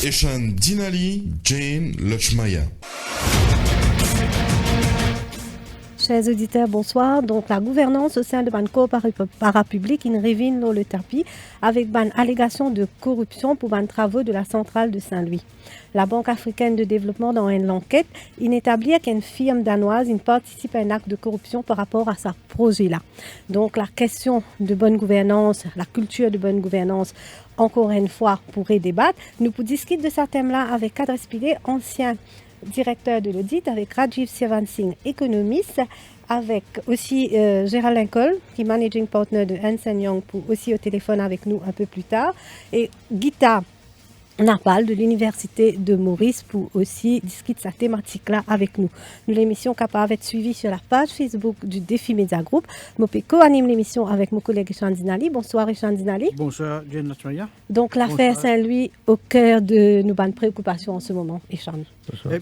Eshan Dinali, Jane Lachmaya. Chers auditeurs, bonsoir. Donc, la gouvernance au sein de Banco Parapublic, il révine le tapis avec une allégation de corruption pour les travaux de la centrale de Saint-Louis. La Banque africaine de développement, dans une enquête, il établit qu'une firme danoise participe à un acte de corruption par rapport à ce projet-là. Donc, la question de bonne gouvernance, la culture de bonne gouvernance, encore une fois, pourrait débattre. Nous pour discuter de ce thème-là avec Kadres Pillay, ancien directeur de l'audit, avec Rajiv Sivansingh, économiste, avec aussi Gérald Lincoln, qui est managing partner de Ernst & Young, pour aussi au téléphone avec nous un peu plus tard, et Gita Napal de l'Université de Maurice pour aussi discuter sa thématique-là avec nous. L'émission capable d'être suivie sur la page Facebook du Défi Media Group. Je co-anime l'émission avec mon collègue Eshan Dinali. Bonsoir Eshan Dinali. Bonsoir Jane Lachmaya. Donc l'affaire Saint-Louis au cœur de nos bonnes préoccupations en ce moment, Eshan.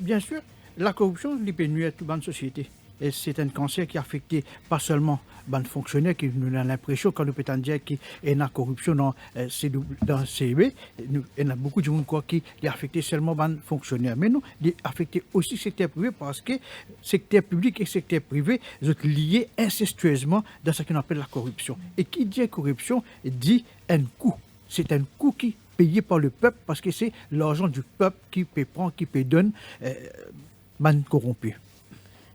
Bien sûr, la corruption peut nuire à toute la société. Et c'est un cancer qui a affecté pas seulement les fonctionnaires qui nous ont l'impression quand nous peut dire qu'il y a une corruption dans CB, il y a beaucoup de gens qui ont affecté seulement les fonctionnaires. Mais non, il a affecté aussi le secteur privé parce que le secteur public et le secteur privé sont liés incestueusement dans ce qu'on appelle la corruption. Et qui dit corruption dit un coût. C'est un coût qui est payé par le peuple parce que c'est l'argent du peuple qui peut prendre, qui peut donner les corrompus.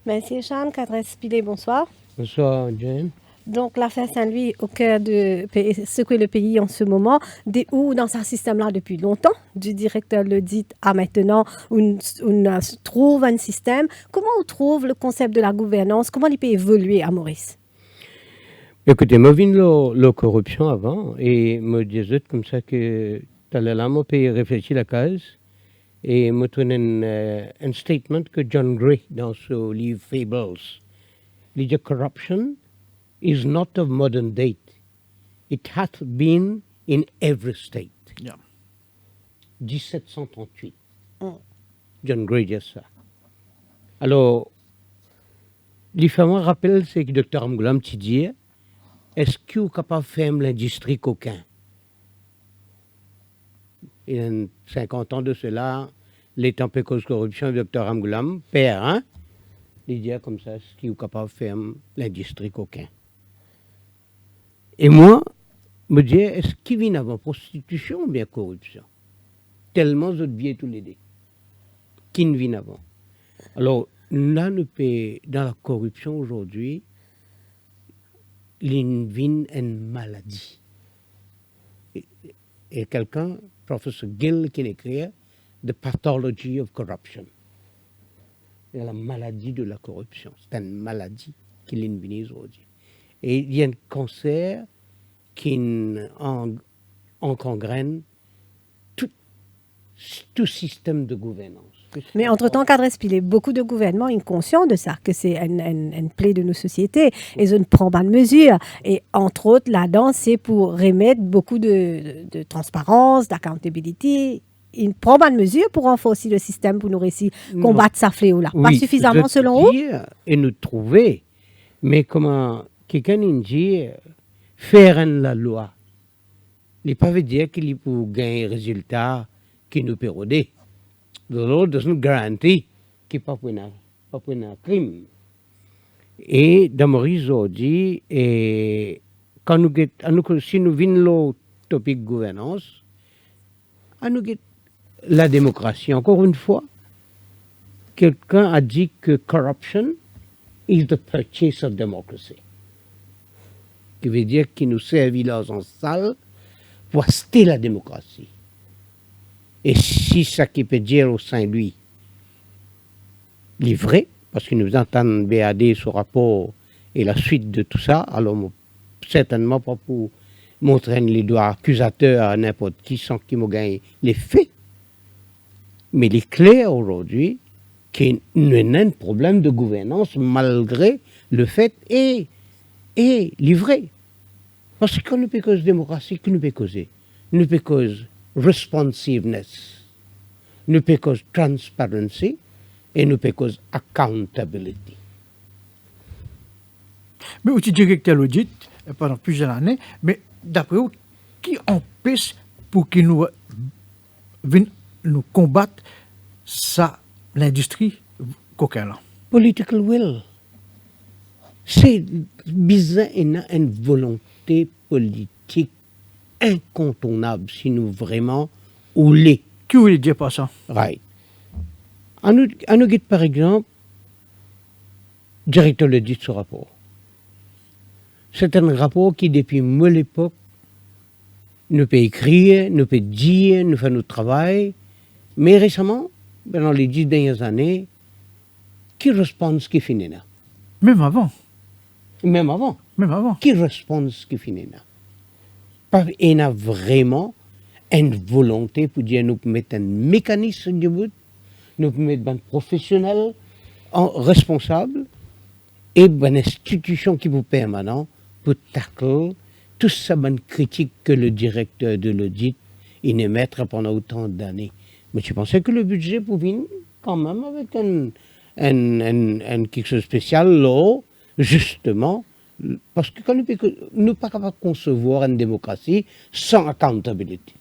Merci Eshan. Kadres Pillay, bonsoir. Bonsoir Jane. Donc l'affaire Saint-Louis au cœur de ce que le pays en ce moment, où dans ce système-là depuis longtemps, du directeur de l'audit à maintenant, on trouve un système. Comment on trouve le concept de la gouvernance? Comment il peut évoluer à Maurice? Écoutez, moi, j'ai vu la corruption avant et je disais comme ça que tu allais là, moi, réfléchir la case. Et je donne un statement que John Gray dans son livre Fables. Il dit corruption is not of modern date. It hath been in every state. Yeah. 1738. John Gray dit ça. Alors, les fameux rappel, c'est que le Dr Amgoulam te dit, est-ce qu'il est capable de faire l'industrie coquin? Il y a 50 ans de cela, l'État peut cause corruption, le Dr Amgoulam, père, hein? Il dit comme ça, ce qui est capable de faire l'industrie coquin. Et moi, je me dis, est-ce qu'il vient avant prostitution ou bien corruption? Tellement de biais tous les deux. Qui ne vient avant? Alors, là, nous peut, dans la corruption aujourd'hui, il vient une maladie. Et quelqu'un, professeur Gill, qui écrit The Pathology of Corruption. C'est la maladie de la corruption. C'est une maladie qui vient aujourd'hui. Et il y a un cancer qui engangrène tout système de gouvernance. Mais entre-temps, Kadres Pillay, beaucoup de gouvernements sont conscients de ça, que c'est une plaie de nos sociétés. Et ils ne prennent pas de mesures. Et entre autres, là-dedans, c'est pour remettre beaucoup de transparence, d'accountability. Ils ne prennent pas de mesures pour renforcer le système, pour nous réussir combattre ça fléau-là. Oui, pas suffisamment selon vous? Et nous trouver. Mais comment quelqu'un dit faire la loi, il ne peut pas dire qu'il peut gagner un résultat qui nous peut aider. The law doesn't guarantee qu'il n'y a pas un crime. Et dans Maurice aujourd'hui, si nous venons le topic gouvernance, nous la démocratie. Encore une fois, quelqu'un a dit que corruption is the purchase of democracy. Qui veut dire qu'il nous servit l'argent sale pour acheter la démocratie. Et si ça qui peut dire au Saint-Louis, livré, parce que nous entendons BAD ce rapport et la suite de tout ça, alors certainement pas pour montrer les doigts accusateurs à n'importe qui sans qu'il me gagne les faits. Mais il est clair aujourd'hui qu'il y a un problème de gouvernance malgré le fait est livré. Parce qu'on ne peut causer démocratie, que nous peut causer. Nous peut causer responsiveness, nous peut causer transparency et nous peut causer accountability. Mais vous êtes directeur de l'audit pendant plusieurs années, mais d'après vous, qui empêche pour qu'il nous vienne nous combattre ça, l'industrie coquin là. Political will. C'est bizarre et une volonté politique incontournable si nous vraiment voulons. Qui voulait dire pas ça? Right. À nous guide, par exemple, directeur le dit ce rapport. C'est un rapport qui, depuis moi l'époque, nous peut écrire, nous peut dire, nous fait notre travail. Mais récemment, dans les 10 dernières années, qui répond ce qui finit là? Même avant. Même avant. Même avant. Qui répond ce qui finit là? Il y a vraiment une volonté pour dire nous mettre un mécanisme de bout, nous mettre un professionnel responsable et une institution qui vous permanent pour tacler tout ça bonne critique que le directeur de l'audit il émettre pendant autant d'années. Mais je pensais que le budget pouvait quand même avec un quelque chose de spécial là, justement, parce que quand nous ne sommes pas capables de concevoir une démocratie sans accountability.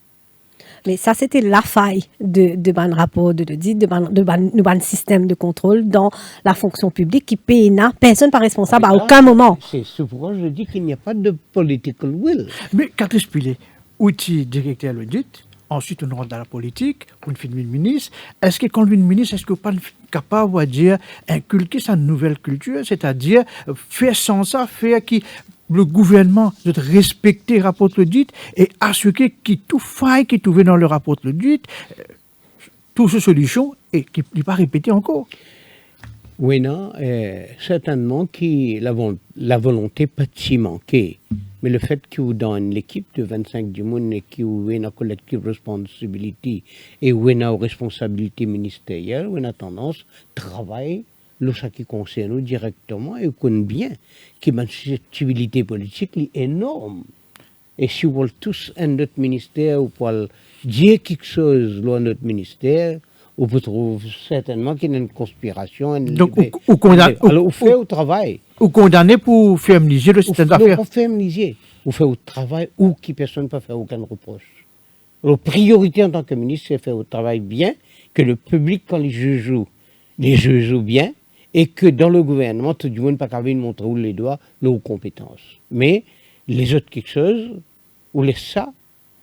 Mais ça, c'était la faille de ban rapport de l'audit, de ban système de contrôle dans la fonction publique qui paye personne pas responsable à aucun moment. C'est pourquoi je dis qu'il n'y a pas de political will. Mais quand expliquer, outil directeur de l'audit, ensuite on rentre dans la politique, on fait une ministre. Est-ce que quand on ministre, est-ce que vous n'êtes pas capable de dire inculquer sa nouvelle culture, c'est-à-dire faire sans ça, faire qui le gouvernement de respecter le rapport de l'audit et assurer qu'il tout faille qui trouvé dans le rapport de l'audit, toutes ces solutions et qui ne pas répéter encore. Oui, non, certainement que la volonté peut s'y manquer. Mais le fait que vous dans l'équipe de 25 du monde et que vous avez une collective responsabilité et vous avez une responsabilité ministérielle, vous avez tendance à travailler ce qui concerne nous directement et vous connaissez bien que la susceptibilité politique est énorme. Et si vous voulez tous un autre ministère, vous pouvez dire quelque chose dans notre ministère, vous pouvez trouver certainement qu'il y a une conspiration. Donc, alors, vous faites au travail. Ou condamné pour féminiser le système d'affaires. Pas féminiser. Vous faites au travail où qui personne ne peut faire aucun reproche. La priorité en tant que ministre, c'est faire au travail bien, que le public, quand les jeux jouent bien, et que dans le gouvernement, tout le monde n'a pas qu'à montrer où les doigts, leurs compétences. Mais les autres quelque chose, ou laisse ça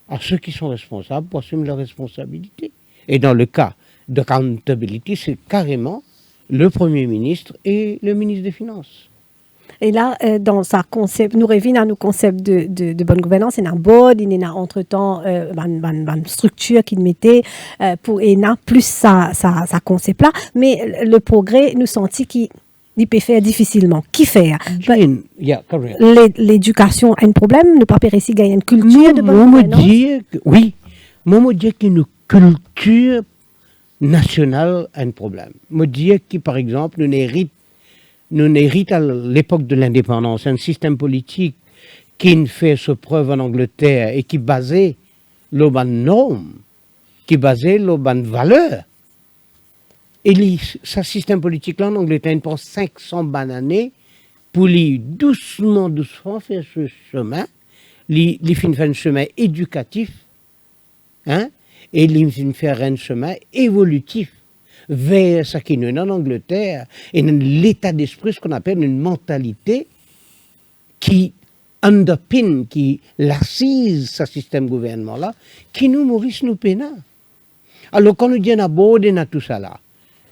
à ceux qui sont responsables pour assumer leurs responsabilités. Et dans le cas d'accountability, c'est carrément le Premier ministre et le ministre des Finances. Et là, dans sa concept, nous revenons à nos concepts de bonne gouvernance, il y a un board, il y a entre-temps une structure qu'il mettait pour et plus ça concept-là. Mais le progrès, nous sentit qu'il peut faire difficilement. Qui fait? L'éducation a un problème, ne pas ici gagner une culture de bonne gouvernance. Oui, moi, je dis qu'une culture nationale a un problème. Je dis que, par exemple, nous héritons à l'époque de l'indépendance un système politique qui fait se preuve en Angleterre et qui basait l'oban normes, qui basait l'oban valeurs. Et ce système politique-là en Angleterre, il prend 500 années pour lui doucement faire ce chemin, il fait un chemin éducatif, hein, et il fait faire un chemin évolutif vers ce qui est en Angleterre et l'état d'esprit, ce qu'on appelle une mentalité qui underpin, qui l'assise ce système gouvernement-là, qui nous Maurice nous peine. Alors quand nous disons aborder tout ça là,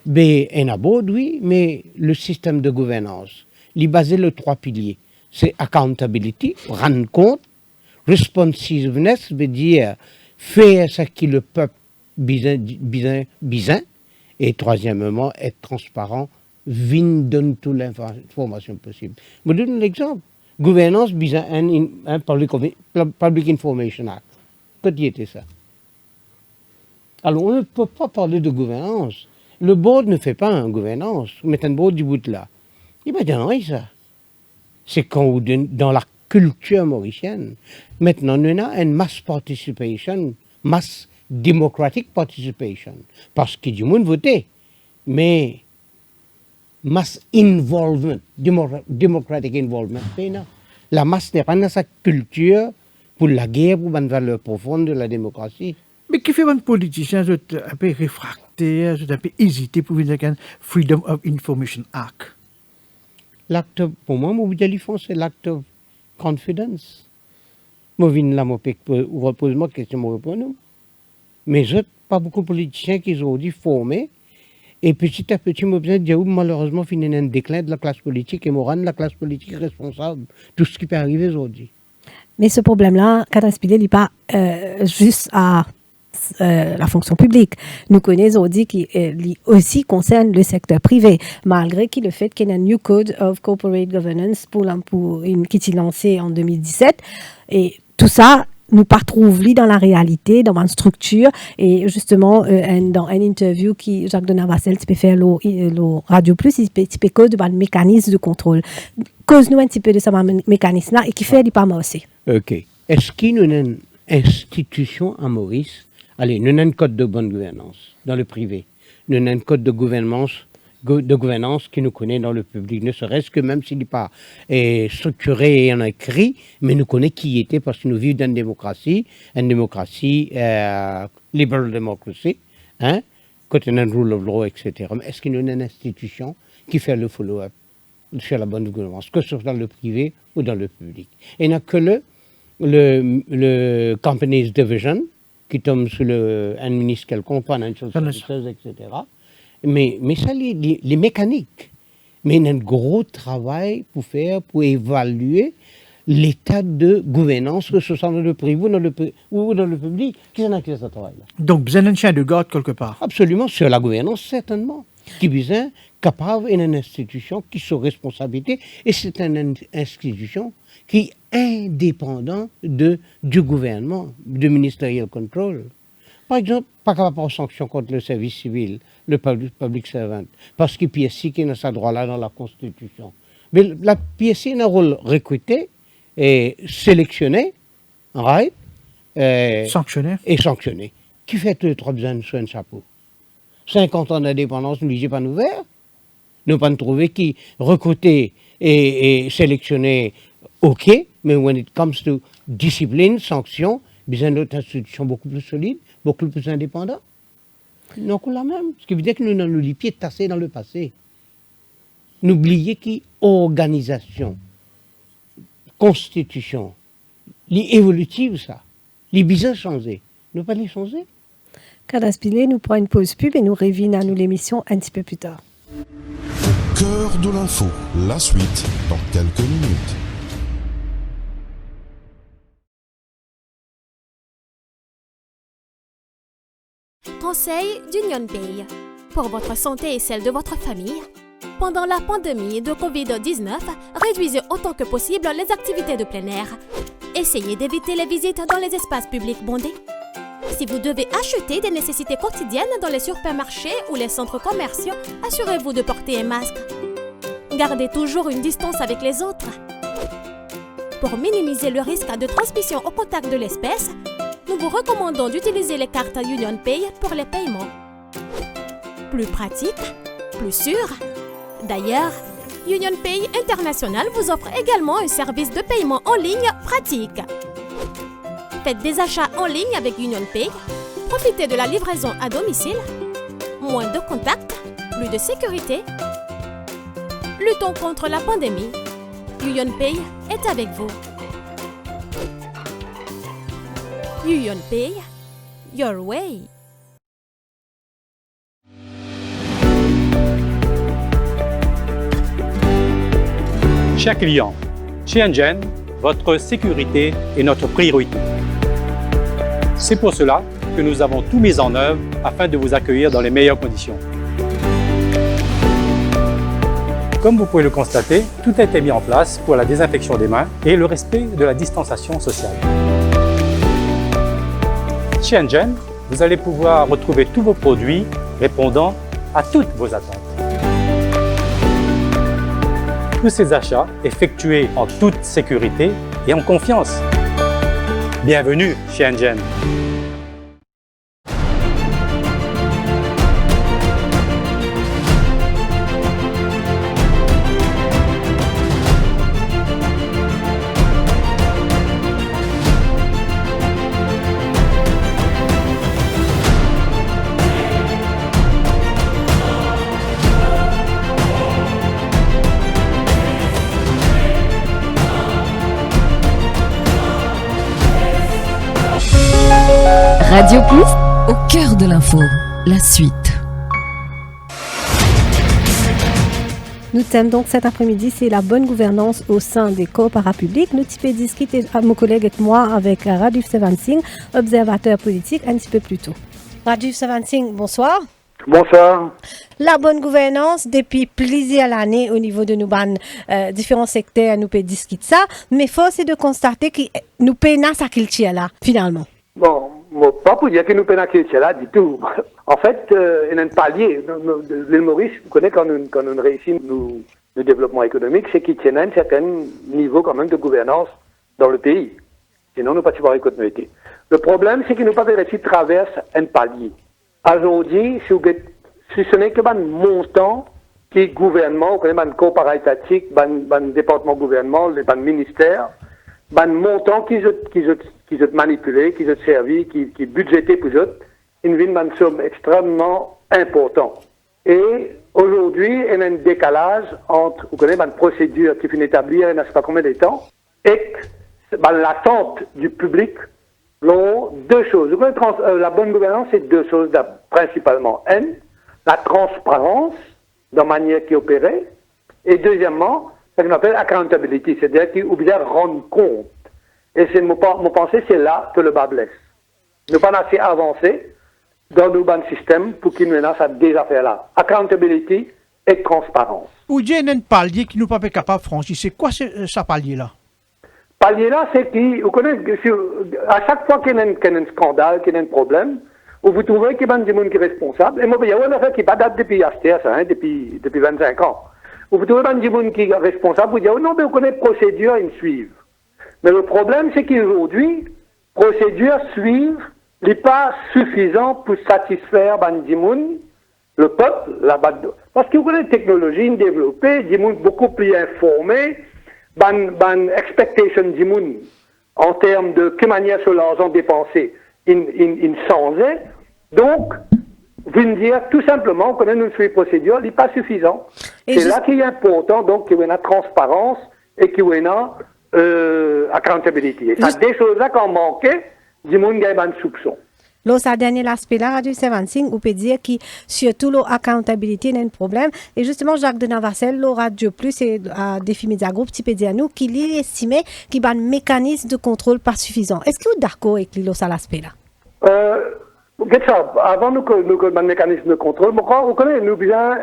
ben on aborde oui, mais le système de gouvernance, il est basé sur 3 piliers. C'est accountability, rendre compte, responsiveness veut dire faire ce que le peuple besoin. Et troisièmement, être transparent, donne toute l'information possible. Je vous donne un exemple. Gouvernance, un Public Information Act. Qu'est-ce qui était ça? Alors, on ne peut pas parler de gouvernance. Le board ne fait pas une gouvernance. Vous mettez un board du bout là. Il va dire non, ça. C'est quand dans la culture mauricienne, maintenant, on a une mass participation, mass democratic participation, parce que du monde votait, mais mass involvement, democratic involvement, non. La masse n'est pas dans sa culture pour la guerre, pour une valeur profonde de la démocratie. Mais qui fait un politicien un peu réfractaire, un peu hésité pour dire qu'un Freedom of Information Act? L'acte, pour moi, mon téléphone, c'est l'acte of confidence. Moi, je viens là, je pose ma question, je réponds. Mais je pas beaucoup de politiciens qui ont dit formés. Et petit à petit, je me dis, malheureusement, il y a un déclin de la classe politique et Morane, la classe politique responsable de tout ce qui peut arriver aujourd'hui. Mais ce problème-là, Cadre Spilé, n'est pas juste à la fonction publique. Nous connaissons aujourd'hui qui aussi concerne le secteur privé, malgré le fait qu'il y a un New Code of Corporate Governance qui est lancé en 2017. Et tout ça, nous pas trouvé dans la réalité, dans une structure. Et justement, dans une interview qui Jacques de Navassel peut faire le Radio Plus, il peut cause de mécanisme de contrôle. Cause-nous un petit peu de ce mécanisme-là et qui fait du pas mal aussi. OK. Est-ce qu'il y a une institution à Maurice? Allez, nous avons un code de bonne gouvernance dans le privé. Nous avons un code de gouvernance qui nous connaît dans le public, ne serait-ce que même s'il n'est pas structuré et en écrit, mais nous connaît qui il était parce que nous vivons dans une démocratie liberal democracy, hein, côté un rule of law, etc. Mais est-ce qu'il y a une institution qui fait le follow-up sur la bonne gouvernance, que ce soit dans le privé ou dans le public? Et il n'y a que le Companies Division, qui tombe sous un ministre quelconque, Financial Services, etc. Mais ça, les mécaniques. Mais il y a un gros travail pour faire, pour évaluer l'état de gouvernance, que ce soit dans le privé ou dans le public. Qui en a fait ce travail-là? Donc, vous avez un chien de garde quelque part? Absolument, sur la gouvernance, certainement. Qui est capable d'une institution qui sont responsabilité, et c'est une institution qui est indépendante du gouvernement, du ministerial control. Par exemple, pas capable de sanctions contre le service civil, le public servant, parce que PSC qui a ce droit-là dans la Constitution. Mais la PSC a un rôle recruté et sélectionné, right? Sanctionné. Et sanctionné. Qui fait tous les 3 besoins sur un chapeau? 50 ans d'indépendance, nous n'avons pas ouvert. Nous n'avons pas trouvé qui recruter et sélectionner, OK, mais when it comes to discipline, sanction, besoin d'autres institutions beaucoup plus solides, beaucoup plus indépendantes. Non, la même. Ce qui veut dire que nous avons les pieds tassés dans le passé. N'oubliez qui organisation, constitution, l'évolutive, ça. Les besoins changés. Nous pas les changer. Cadre Spilé, nous prenons une pause pub et nous revenons à nous l'émission un petit peu plus tard. Au cœur de l'info, la suite dans quelques minutes. Conseil d'Union Pay. Pour votre santé et celle de votre famille, pendant la pandémie de Covid-19, réduisez autant que possible les activités de plein air. Essayez d'éviter les visites dans les espaces publics bondés. Si vous devez acheter des nécessités quotidiennes dans les supermarchés ou les centres commerciaux, assurez-vous de porter un masque. Gardez toujours une distance avec les autres. Pour minimiser le risque de transmission au contact de l'espèce, nous vous recommandons d'utiliser les cartes Union Pay pour les paiements. Plus pratique, plus sûr. D'ailleurs, Union Pay International vous offre également un service de paiement en ligne pratique. Faites des achats en ligne avec Union Pay, profitez de la livraison à domicile, moins de contacts, plus de sécurité. Luttons contre la pandémie. Union Pay est avec vous. Union Pay, your way. Chers clients, chez Engen, votre sécurité est notre priorité. C'est pour cela que nous avons tout mis en œuvre afin de vous accueillir dans les meilleures conditions. Comme vous pouvez le constater, tout a été mis en place pour la désinfection des mains et le respect de la distanciation sociale. Chez Engen, vous allez pouvoir retrouver tous vos produits répondant à toutes vos attentes. Tous ces achats effectués en toute sécurité et en confiance. Bienvenue chez Engen. Radio Plus, au cœur de l'info, la suite. Nous thème donc cet après-midi, c'est la bonne gouvernance au sein des corps parapublics. Nous typons discuter à mon collègue et moi avec Radif Sevansing, observateur politique, un petit peu plus tôt. Radif Sevansing, bonsoir. Bonsoir. La bonne gouvernance, depuis plusieurs années au niveau de nos différents secteurs, nous peut discuter ça, mais force est de constater que nous peinons ça qu'il tient là, finalement. Bon, pas pour dire que nous peinons qu'il tient là du tout. En fait, il y a un palier. L'île Maurice, vous connaissez quand nous réussissons le développement économique, c'est qu'il tient un certain niveau quand même de gouvernance dans le pays. Sinon, nous ne pouvons pas continuer. Le problème, c'est que nous ne pouvons pas réussir traverser un palier. Aujourd'hui, si ce n'est que un montant qui est gouvernement, vous connaissez, un corps paraétatique, un département gouvernement, un ministère, un montant qui est manipulé, qui est servi, qui est budgété pour eux, une somme extrêmement importante. Et aujourd'hui, il y a un décalage entre, vous connaissez, une procédure qui finit établir il n'y a pas combien de temps, et l'attente du public. Deux choses. La bonne gouvernance, c'est deux choses principalement. La transparence, de manière qui est opérée. Et deuxièmement, ce qu'on appelle accountability, c'est-à-dire qu'il faut bien rendre compte. Et c'est mon pensée, c'est là que le bas blesse. Nous pas assez avancé dans nos bons systèmes pour qu'ils nous menacent à des affaires-là. Accountability et transparence. Ou il y a un palier qui nous pas capable de franchir. C'est quoi ce palier-là? Palier là, c'est que, vous connaissez, à chaque fois qu'il y a un scandale, qu'il y a un problème, vous trouvez qu'il y a des gens qui sont responsables. Et moi, il y a une affaire qui pas date depuis depuis 25 ans. Vous trouvez des gens qui sont responsables, vous dites, oh non, mais vous connaissez la procédure, ils suivent. Mais le problème, c'est qu'aujourd'hui, procédure suivre n'est pas suffisant pour satisfaire les gens, le peuple, parce que vous connaissez la technologie développée, des gens beaucoup plus informés, ban expectation du monde en termes de quelle manière sur l'argent dépensé in changeait. Donc, vous me dire tout simplement qu'on a une procédure, il n'est pas suffisant. C'est là qu'il est important, donc, qu'il y ait une transparence et qu'il y ait une accountability. Et ça, des choses-là qu'on manquait, du monde gagne un soupçon. L'autre dernier aspect là, Radio Sevansing, on peut dire que surtout l'accountability est un problème. Et justement, Jacques de Navassel, le Radio Plus et Défi Média Group, tu peux dire à nous qu'il est estimé qu'il y a un mécanisme de contrôle pas suffisant. Est-ce que vous êtes d'accord avec lui, l'autre aspect là? Avant nous un mécanisme de contrôle, vous connaissez, nous bien,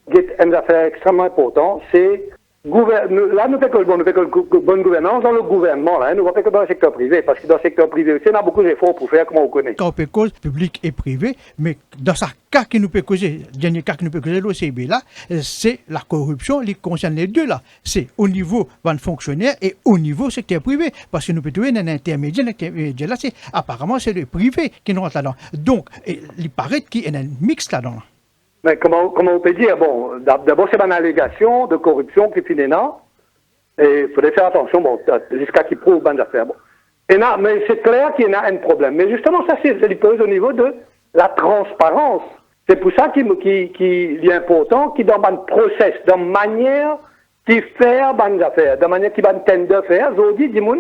une affaire extrêmement importante, c'est là, nous faisons bonne gouvernance dans le gouvernement, là, nous ne faisons que dans le secteur privé, parce que dans le secteur privé aussi, on a beaucoup d'efforts pour faire, comme on connaît. Quand on peut cause public et privé, mais dans ce cas qui nous peut causer, le dernier cas qui nous peut causer, l'OCB là, c'est la corruption qui concerne les deux là. C'est au niveau des fonctionnaires et au niveau secteur privé, parce que nous pouvons trouver un intermédiaire là, apparemment c'est le privé qui nous rentre là-dedans. Donc, il paraît qu'il y a un mix là-dedans. Mais comment on peut dire? Bon, d'abord, c'est une allégation de corruption qui finit là. Et il faudrait faire attention, bon, jusqu'à qui prouve bonnes affaires. Bon. Mais c'est clair qu'il y a un problème. Mais justement, ça, c'est pose au niveau de la transparence. C'est pour ça qu'il est important qu'il y ait un process, d'une manière qui fait bonnes affaires, d'une manière qui va tendre à faire. Aujourd'hui, des gens,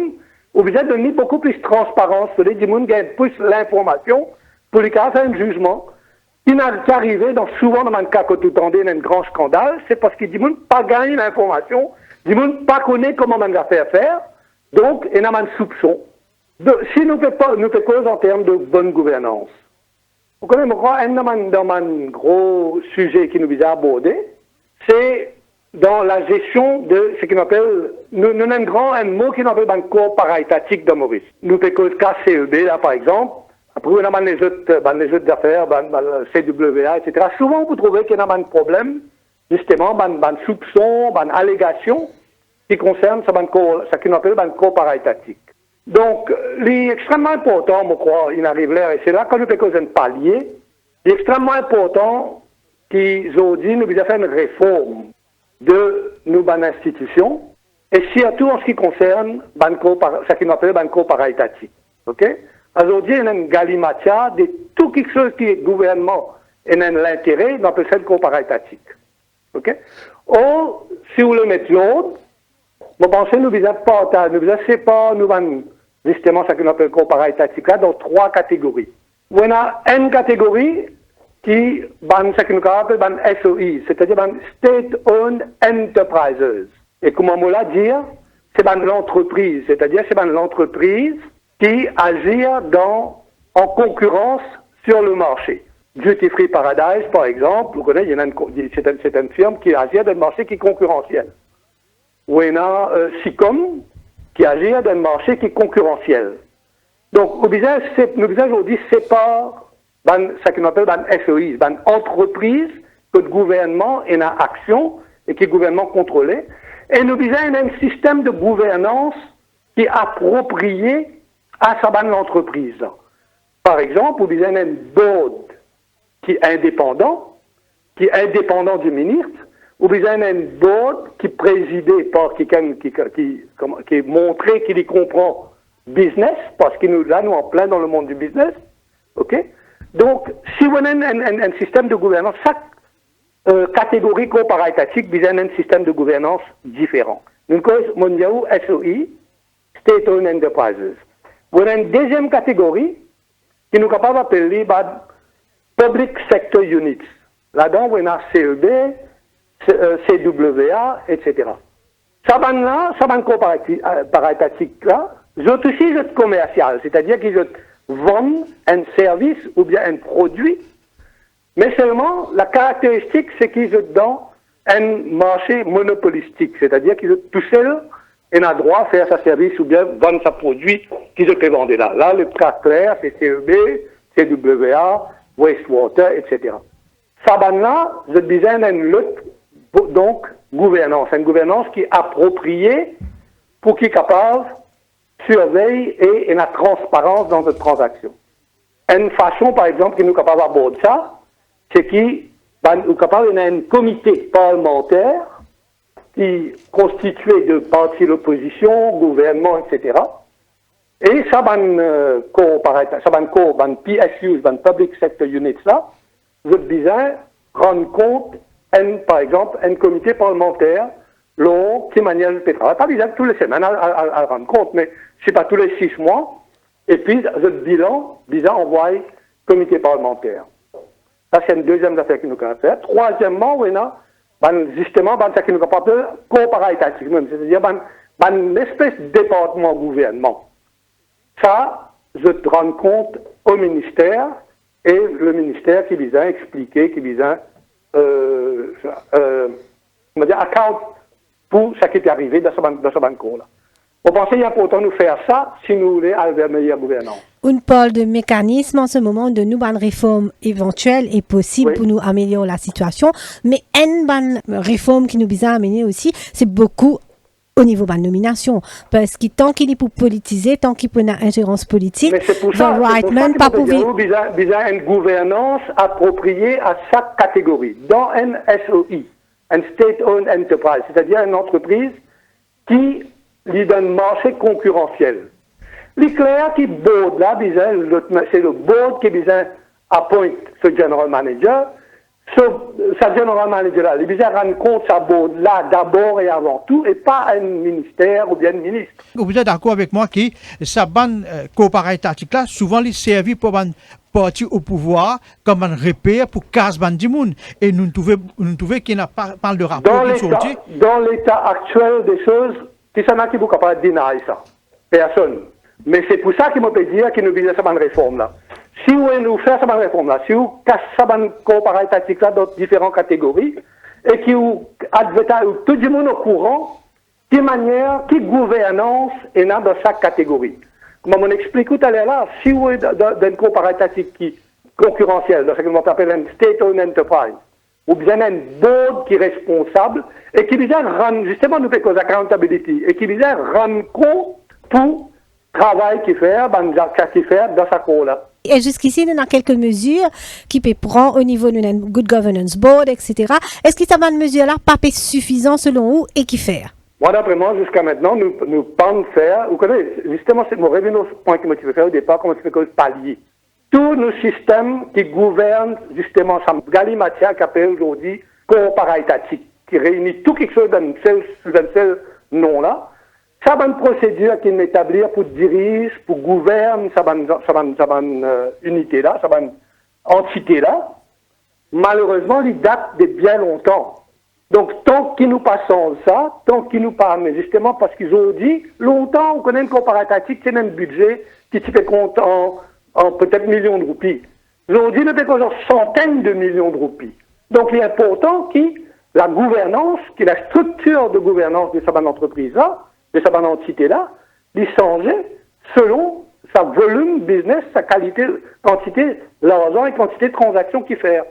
vous avez donné beaucoup plus de transparence. Les gens gagnent plus l'information pour les cas faire un jugement. Il n'a pas arrivé, donc souvent dans le cas que tout entendez un grand scandale, c'est parce que les gens pas gagné l'information, les gens pas connaissent comment on va faire, donc il y a un soupçon. Si nous faisons cause en termes de bonne gouvernance, vous connaissez, un gros sujet qui nous vise à aborder, c'est dans la gestion de ce qu'on appelle, nous avons un mot qui nous appelle un corps paraétatique de Maurice. Nous faisons cause KCEB, là par exemple. Après, on a les autres d'affaires, CWA, etc. Souvent, vous trouvez qu'il y a un problème, justement, un soupçon, une allégation qui concerne ce qu'on appelle un corps paraétatique. Donc, c'est extrêmement important, je crois, il arrive là, et c'est là qu'on nous fait cause un palier. C'est extrêmement important qu'aujourd'hui, nous devons faire une réforme de nos institutions, et surtout en ce qui concerne ce qu'on appelle un corps paraétatique. OK? Aujourd'hui, il y a une galimatia de tout quelque chose qui est gouvernement et l'intérêt, on appelle ça le corps paraétatique. OK? Or, si vous le mettez l'autre, je pense que nous ne séparons justement ce qu'on appelle le corps paraétatique là dans trois catégories. on a une catégorie qui, ce que nous appelons SOE, c'est-à-dire State-Owned Enterprises. Et comment on l'a dire, c'est l'entreprise, c'est-à-dire c'est l'entreprise qui agit en concurrence sur le marché. Duty Free Paradise, par exemple, vous connaissez, c'est une firme qui agit dans le marché qui est concurrentiel. Ou on a SICOM qui agit dans le marché qui est concurrentiel. Donc, nous disons aujourd'hui, c'est pas ce qu'on appelle SOI, une entreprise que le gouvernement est en action et qui est gouvernement contrôlé. Et nous disons qu'il y a un système de gouvernance qui est approprié à sa entreprise. Par exemple, nous disons qu'il y a un board qui est indépendant du ministre, ou bien un board qui est présidé par quelqu'un qui est montré qu'il y comprend business, parce que nous là, nous en plein dans le monde du business, ok? Donc, si vous avez un système de gouvernance, chaque catégorie comparative a un système de gouvernance différent. Donc, mon SOI, State-Owned Enterprises. Vous avez une deuxième catégorie qui nous capable d'appeler Public Sector Units. Là-dedans, on a CEB, CWA, etc. Ça va comparatif là, c'est aussi un commercial, c'est-à-dire qu'ils vendent un service ou bien un produit, mais seulement la caractéristique, c'est qu'ils sont dans un marché monopolistique, c'est-à-dire qu'ils sont tout seuls et ont droit à faire sa service ou bien vendre sa produit qu'ils ont vendé là. Là, le cas clair, c'est CEB, CWA, Wastewater, etc. Ça là, je disais, une lutte, donc, gouvernance. Une gouvernance qui est appropriée pour qui est capable de surveiller et la transparence dans cette transaction. Une façon, par exemple, qui nous est capable d'aborder ça, c'est qu'il est capable d'un comité parlementaire qui est constitué de partis de l'opposition, gouvernement, etc. Et ça va PSUs, Public Sector Units là, je disais, rendre compte, par exemple, un comité parlementaire, qui Manuel Petra, pas besoin tous les semaines à rendre compte, mais c'est pas tous les 6 mois, et puis le bilan envoie comité parlementaire. Ça, c'est une deuxième affaire qui nous a fait. Troisièmement, on a, justement, ce qui nous appelle comparatif, c'est-à-dire, une espèce de département gouvernement. Ça, je te rends compte au ministère, et le ministère qui vient expliquer, qui vient account pour ce qui est arrivé dans ce banco-là. On pensait qu'il est important de nous faire ça si nous voulons aller vers une meilleure gouvernance. On parle de mécanismes en ce moment, de nouvelles réformes éventuelles et possibles pour nous améliorer la situation, mais une bonne réforme qui nous vient à amener aussi, c'est beaucoup au niveau de la nomination. Parce que tant qu'il est pour politiser, tant qu'il peut une ingérence politique, mais c'est pour ça qu'il y a une gouvernance appropriée à chaque catégorie. Dans un SOI, un State-Owned Enterprise, c'est-à-dire une entreprise qui lui donne marché concurrentiel. L'éclair qui board là, c'est le board qui appointe ce general manager. Ce general manager là, il rend compte sa board là d'abord et avant tout, et pas un ministère ou bien un ministre. Vous êtes d'accord avec moi que sa bande coopérative là, souvent il servi pour un parti au pouvoir comme un repère pour casse bande du monde. Et nous trouvons qu'il n'y a pas de rapport qui sorti. Dans l'état actuel des choses, qui s'en a qui vous capable de dénier ça? Personne. Mais c'est pour ça qu'il m'a peut dire qu'il nous vise cette réforme là. Si vous nous fait cette réforme-là, si vous cassez cette coopérative-là dans différentes catégories, et qui vous advertissez tout le monde au courant, quelle manière, quelle gouvernance est dans chaque catégorie. Comme on explique tout à l'heure là, si vous êtes dans une coopérative qui est concurrentielle, dans ce qu'on appelle un state-owned enterprise, ou bien un board qui est responsable, et qui vient rendre, justement, nous fait cause accountability, et qui vient rendre compte pour le travail qu'il fait, dans sa cour-là. Et jusqu'ici, nous avons quelques mesures qui peuvent prendre au niveau d'un Good Governance Board, etc. Est-ce que cette mesure-là pas suffisant selon vous et qui faire? Moi, d'après moi, jusqu'à maintenant, nous pensons faire, vous connaissez, justement, c'est mon revenu au point que je veux faire au départ, comment tu fais cause pallier. Tous nos systèmes qui gouvernent, justement, ça galimatière qui appelle aujourd'hui coopérative, qui réunit tout quelque chose sous un seul nom-là, Ça va une procédure qui est établie pour diriger, pour gouverner, ça va une unité là, ça va une entité là. Malheureusement, il date de bien longtemps. Donc, tant qu'ils nous passons ça, tant qu'ils nous parlent, mais justement parce qu'ils ont dit, longtemps, on connaît une comparative, c'est un budget qui se fait compte en peut-être millions de roupies. Ils ont dit, depuis qu'on a centaines de millions de roupies. Donc, il est important que la gouvernance, que la structure de gouvernance de cette entreprise-là, de cette entité-là, il changeait selon sa volume business, sa qualité, quantité d'argent et quantité de transactions qu'il fait.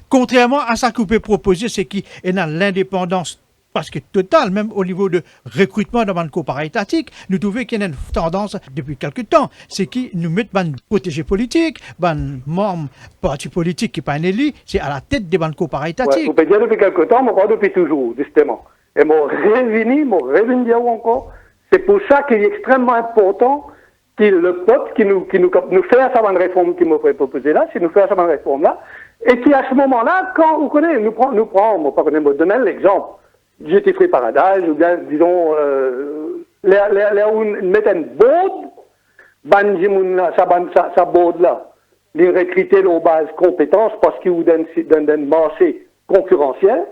Contrairement à ça qu'on peut proposer, c'est qu'il y a l'indépendance presque totale, même au niveau de recrutement dans le coopératique, nous trouvons qu'il y a une tendance depuis quelque temps, c'est qu'ils nous mettent des protégés politiques, des membres partis politiques qui ne sont pas élus, c'est à la tête des banques coopératives. Ouais, vous pouvez dire depuis quelque temps, mais pas depuis toujours, justement. Et mon revenu dire encore, c'est pour ça qu'il est extrêmement important que le peuple qui nous fait à sa réforme qui m'a proposé là, si nous fait à sa réforme là, et qui à ce moment-là, quand vous connaissez, nous prend, me donner l'exemple, Duty Free Paradise, ou bien, disons, là où ils mettent une board, sa board là, ils recrutent aux bases compétences parce qu'ils vous donnent un marché concurrentiel.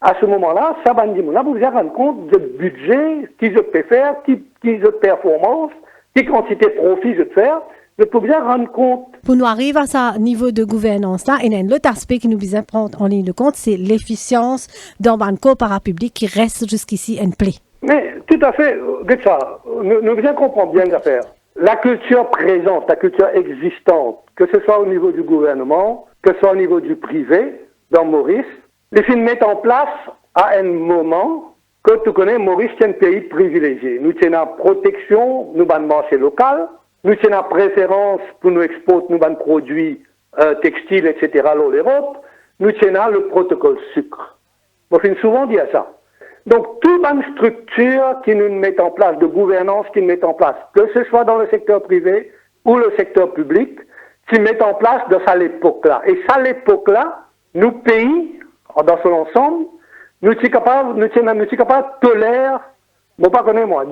À ce moment-là, ça va dire, là, vous vous rendez compte du budget qu'ils peuvent faire, qui de performance, qui quantité de profit je peux faire, je peux bien rendre compte. Pour nous arriver à ce niveau de gouvernance-là, il y a un autre aspect qui nous besoin prendre en ligne de compte, c'est l'efficience d'un banco parapublic qui reste jusqu'ici une plaie. Mais tout à fait, ça, nous bien comprendre bien l'affaire. La culture présente, la culture existante, que ce soit au niveau du gouvernement, que ce soit au niveau du privé, dans Maurice, les films mettent en place à un moment que tu connais, Maurice, c'est un pays privilégié. Nous tenons protection, nous avons marché local, nous tenons préférence pour nous exporter nos produits textiles, etc., l'Europe, nous tenons le protocole sucre. On finit souvent dire ça. Donc, toute une structure qui nous met en place, de gouvernance qui nous met en place, que ce soit dans le secteur privé ou le secteur public, qui met en place dans cette époque-là. Et ça, l'époque-là, nous pays, dans son ensemble, nous sommes capables de tolérer, pas connaître moi,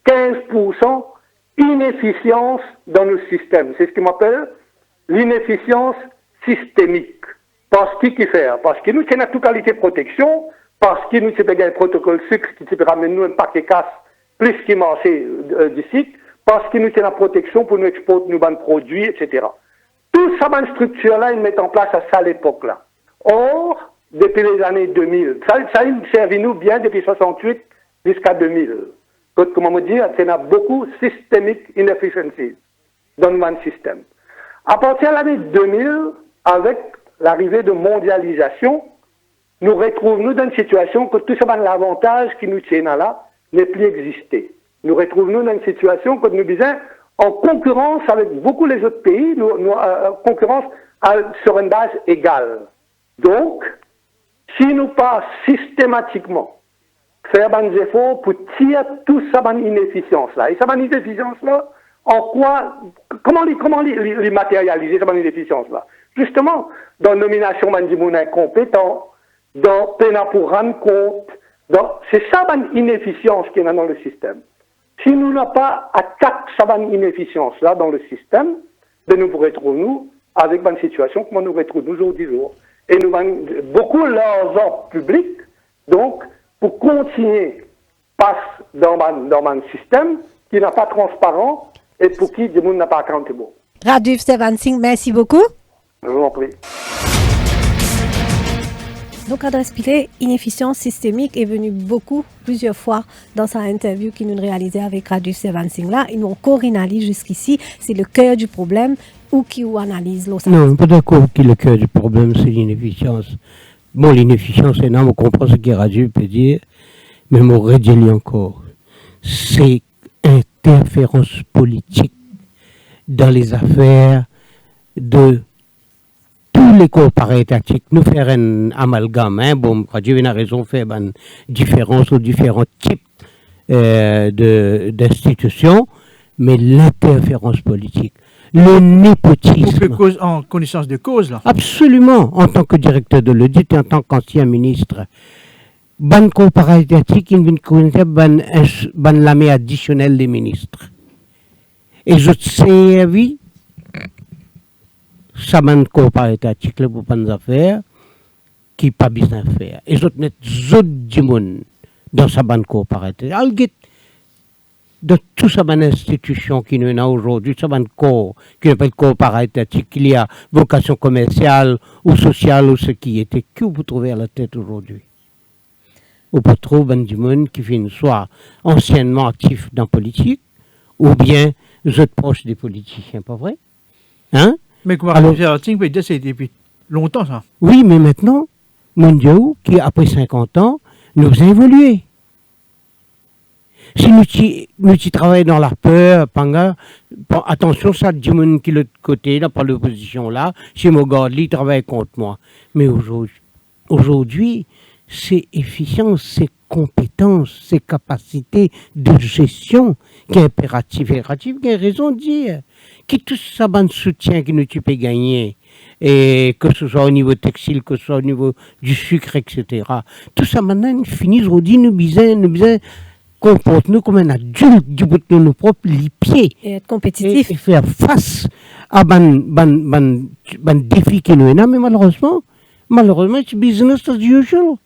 10-15% inefficience dans nos systèmes. C'est ce qu'on appelle l'inefficience systémique. Parce qu'il fait, parce que nous sommes à toute qualité de protection, parce que nous sommes un protocole sucre qui peut ramener nous un paquet casse plus qui marché d'ici, parce que nous sommes la protection pour nous exporter nos produits, etc. Toute cette structure-là, ils mettent en place à ça l'époque-là. Or, depuis les années 2000, ça a servi nous bien depuis 68 jusqu'à 2000. Comment me dire, il y a beaucoup de systemic inefficiencies dans le système. À partir de l'année 2000, avec l'arrivée de mondialisation, nous retrouvons dans une situation que tout ce l'avantage qui nous tient là n'est plus existé. Nous retrouvons dans une situation que nous disons en concurrence avec beaucoup les autres pays, nous concurrence sur une base égale. Donc, si nous pas systématiquement faire des efforts pour tirer toute cette inefficience-là, et cette inefficience-là, comment les matérialiser, cette inefficience-là? Justement, dans la nomination de gens incompétents, dans peine pour rendre compte, c'est ça l'inefficience qu'il y a dans le système. Si nous n'avons pas attaqué cette inefficience-là dans le système, ben nous retrouvons nous avec une situation comme nous retrouvons aujourd'hui. Et nous avons beaucoup l'argent public, donc, pour continuer passe dans un système qui n'est pas transparent et pour qui le monde n'a pas accountable. Radulf Stevansing, merci beaucoup. Je vous en prie. Donc, Adresse Pilé, inefficience systémique est venue plusieurs fois dans sa interview qu'il nous réalisait avec Radulf Stevansing là. Ils n'ont encore analysé jusqu'ici, c'est le cœur du problème ou qui analyse l'autre. Non, je ne suis pas d'accord que le cœur du problème, c'est l'inefficience. Bon, l'inefficience, c'est énorme, on comprend ce que Radulf peut dire, mais on redit encore. C'est interférence politique dans les affaires de tous les coopératifs. Nous faire un amalgame, bon, Radulf a raison, faire une différence aux différents types d'institutions, mais l'interférence politique. Le népotisme. Cause en connaissance de cause, là. Absolument. En tant que directeur de l'audit et en tant qu'ancien ministre ban coopérative qui vient connaître ban l'armée additionnelle des ministres. Et je servi ça ban coopérative pour pas affaires qui pas besoin faire. Et je net zot du monde dans sa ban coopérative. De toute sa bonne institution qui nous a aujourd'hui, sa bonne corps, qui appelle coopérative, qu'il y a vocation commerciale ou sociale ou ce qui était, que vous trouvez à la tête aujourd'hui? Ou pas trop du monde qui finit soit anciennement actif dans la politique, ou bien vous êtes proches des politiciens, pas vrai? Hein? Mais comment c'est depuis longtemps ça? Oui, mais maintenant, mon Dieu, qui après 50 ans, nous a évolué. Si nous travaillons dans la peur, attention, ça, du monde qui est de l'autre côté, là, par l'opposition là, si mon gars, il travaille contre moi. Mais aujourd'hui, c'est efficience, c'est compétence, c'est capacité de gestion qui est impérative, qui a raison de dire. Qui tout ça, bon soutien que nous tu peux gagner, et que ce soit au niveau textile, que ce soit au niveau du sucre, etc. Tout ça, maintenant, nous finissons aujourd'hui, nous besoin comporte-nous comme un adulte du bout de nos propres pieds. Et être compétitif. Et faire face à ban défi qui nous est là, mais malheureusement, c'est business as usual.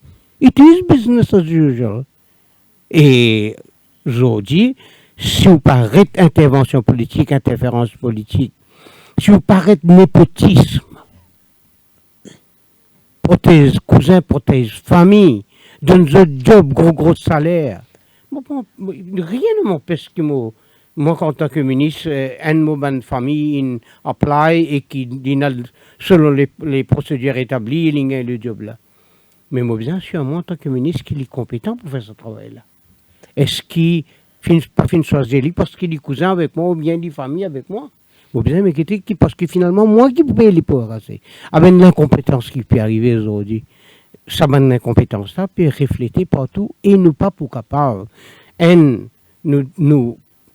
It is business as usual. Et aujourd'hui, si vous parlez d'intervention politique, interférence politique, si vous parlez de népotisme, prothèse cousin, prothèse famille, donne un job, gros salaire, rien ne m'empêche que moi, en tant que ministre, un mot de famille, in apply et qui dit selon les procédures établies, il y a le job là. Mais moi, bien sûr, moi, en tant que ministre, qui est compétent pour faire ce travail-là. Est-ce qu'il pas fin choisir parce qu'il est cousin avec moi ou bien il est famille avec moi? Moi, bien m'inquiéter parce que finalement, moi qui peux payer les pauvres, avec l'incompétence qui peut arriver aujourd'hui. Ça bonne incompétence là peut refléter partout et nous pas pour capable. Nous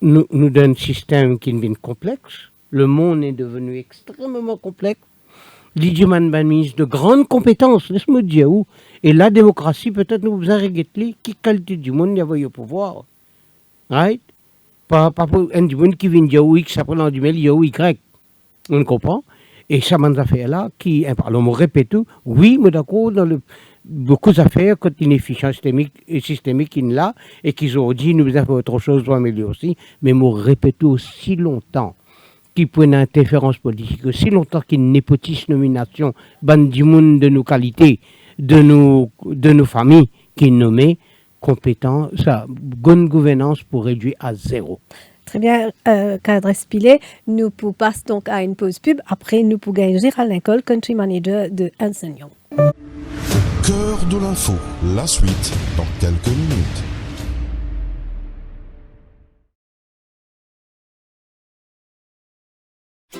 donne un système qui devient complexe. Le monde est devenu extrêmement complexe. L'idioman banmise de grandes compétences, laisse-moi dire où. Et la démocratie, peut-être nous vous arrêtez qui qualité du monde y a au pouvoir. Right? Pas pour un du monde qui vient dire où X après l'an du mail, il y a où Y. On comprend? Et ça m'a affaire là, qui, alors on répète, oui, mais d'accord, dans beaucoup d'affaires, quand il est efficient systémique, il est là, et qu'ils ont dit, nous avons fait autre chose pour améliorer aussi, mais on répète aussi longtemps qu'il peut une interférence politique, aussi longtemps qu'il y a une népotisme nomination, du monde de nos qualités, de nos familles, qui est nommé compétent, ça, bonne gouvernance pour réduire à zéro. Très bien, Cadre Spillet. Nous passons donc à une pause pub. Après, nous pouvons gagner Gérald Lincoln, Country Manager de Ernst & Young. Cœur de l'info, la suite dans quelques minutes.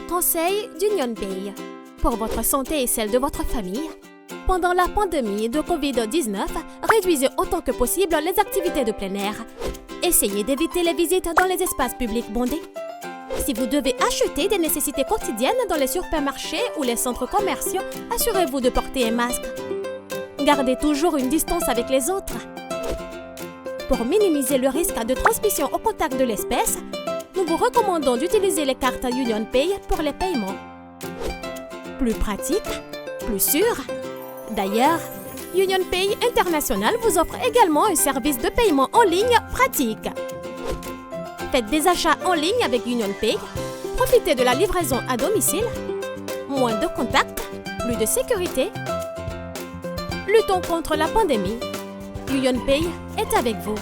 Conseil d'Union Pay. Pour votre santé et celle de votre famille, pendant la pandémie de Covid-19, réduisez autant que possible les activités de plein air. Essayez d'éviter les visites dans les espaces publics bondés. Si vous devez acheter des nécessités quotidiennes dans les supermarchés ou les centres commerciaux, assurez-vous de porter un masque. Gardez toujours une distance avec les autres. Pour minimiser le risque de transmission au contact de l'espèce, nous vous recommandons d'utiliser les cartes Union Pay pour les paiements. Plus pratique, plus sûr. D'ailleurs, Union Pay International vous offre également un service de paiement en ligne pratique. Faites des achats en ligne avec Union Pay, profitez de la livraison à domicile, moins de contacts, plus de sécurité. Luttons contre la pandémie. Union Pay est avec vous.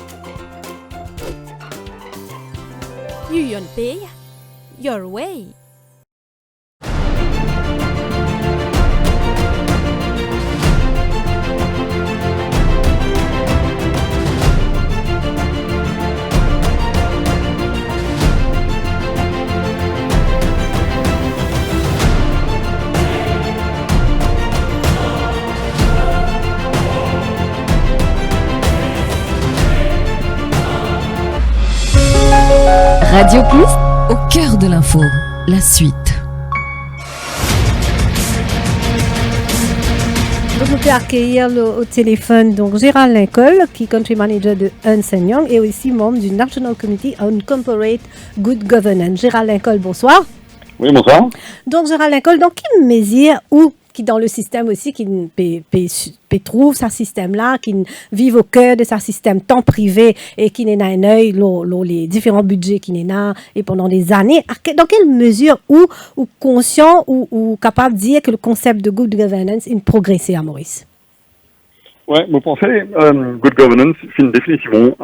Union Pay, your way. Radio Plus, au cœur de l'info, la suite. Donc nous peut accueillir au téléphone donc Gérald Lincoln, qui est country manager de Ernst & Young et aussi membre du National Committee on Corporate Good Governance. Gérald Lincoln, bonsoir. Oui, bonsoir. Donc, Gérald Lincoln, dans quelle mesure ou qui dans le système aussi, qui trouve ce système-là, qui vit au cœur de ce système tant privé et qui n'est un œil, les différents budgets qui n'est là et pendant des années, dans quelle mesure ou conscient ou capable de dire que le concept de good governance est progressé à Maurice? Oui, vous pensez, good governance, c'est une définition